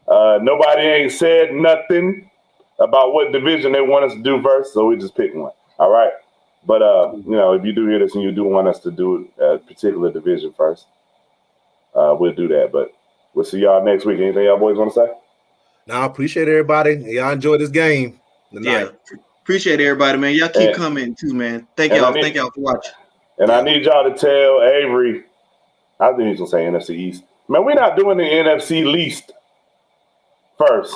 Nobody ain't said nothing about what division they want us to do first, so we just pick one. All right. But if you do hear this and you do want us to do a particular division first, we'll do that. But we'll see y'all next week. Anything y'all boys want to say?
No, I appreciate everybody. Y'all enjoy this game tonight.
Yeah. Appreciate everybody, man. Y'all keep coming too, man. Thank y'all for watching.
And I need y'all to tell Avery, I think he's gonna say NFC East. Man, we're not doing the NFC least first.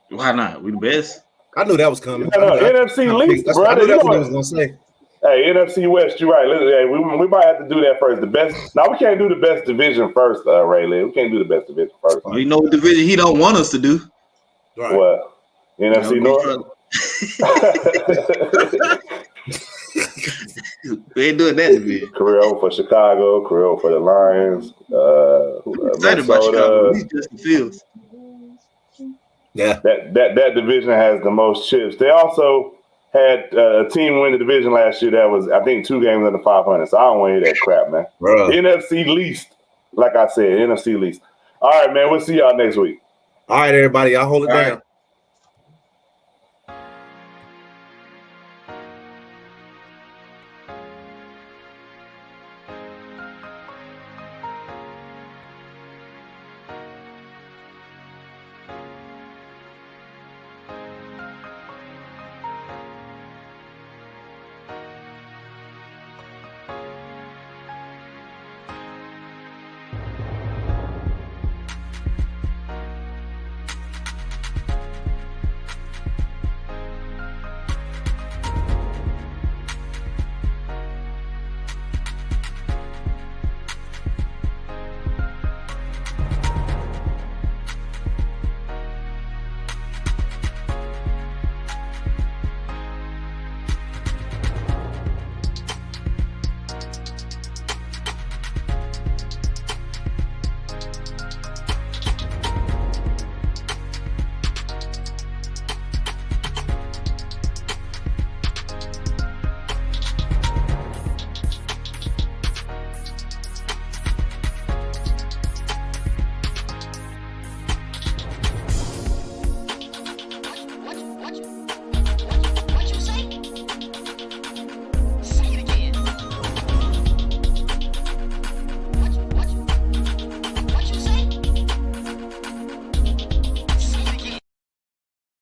Why not? We the best.
I knew that was coming.
No, NFC least, brother.
I knew that's what I was gonna say.
Hey, NFC West, you're right. Hey, we might have to do that first. The best. No, we can't do the best division first, Rayleigh. We can't do the best division first.
You know what division he don't want us to do?
Right.
What? NFC North?
We ain't doing that division.
Career over for Chicago. Career over for the Lions.
Excited about Chicago. He's Justin Fields.
Yeah.
That division has the most chips. They also had a team win the division last year that was, I think, 2 games under 500. So I don't want to hear that crap, man.
Bro.
NFC least. Like I said, NFC least. All right, man. We'll see y'all next week.
All right, everybody. Y'all hold it down.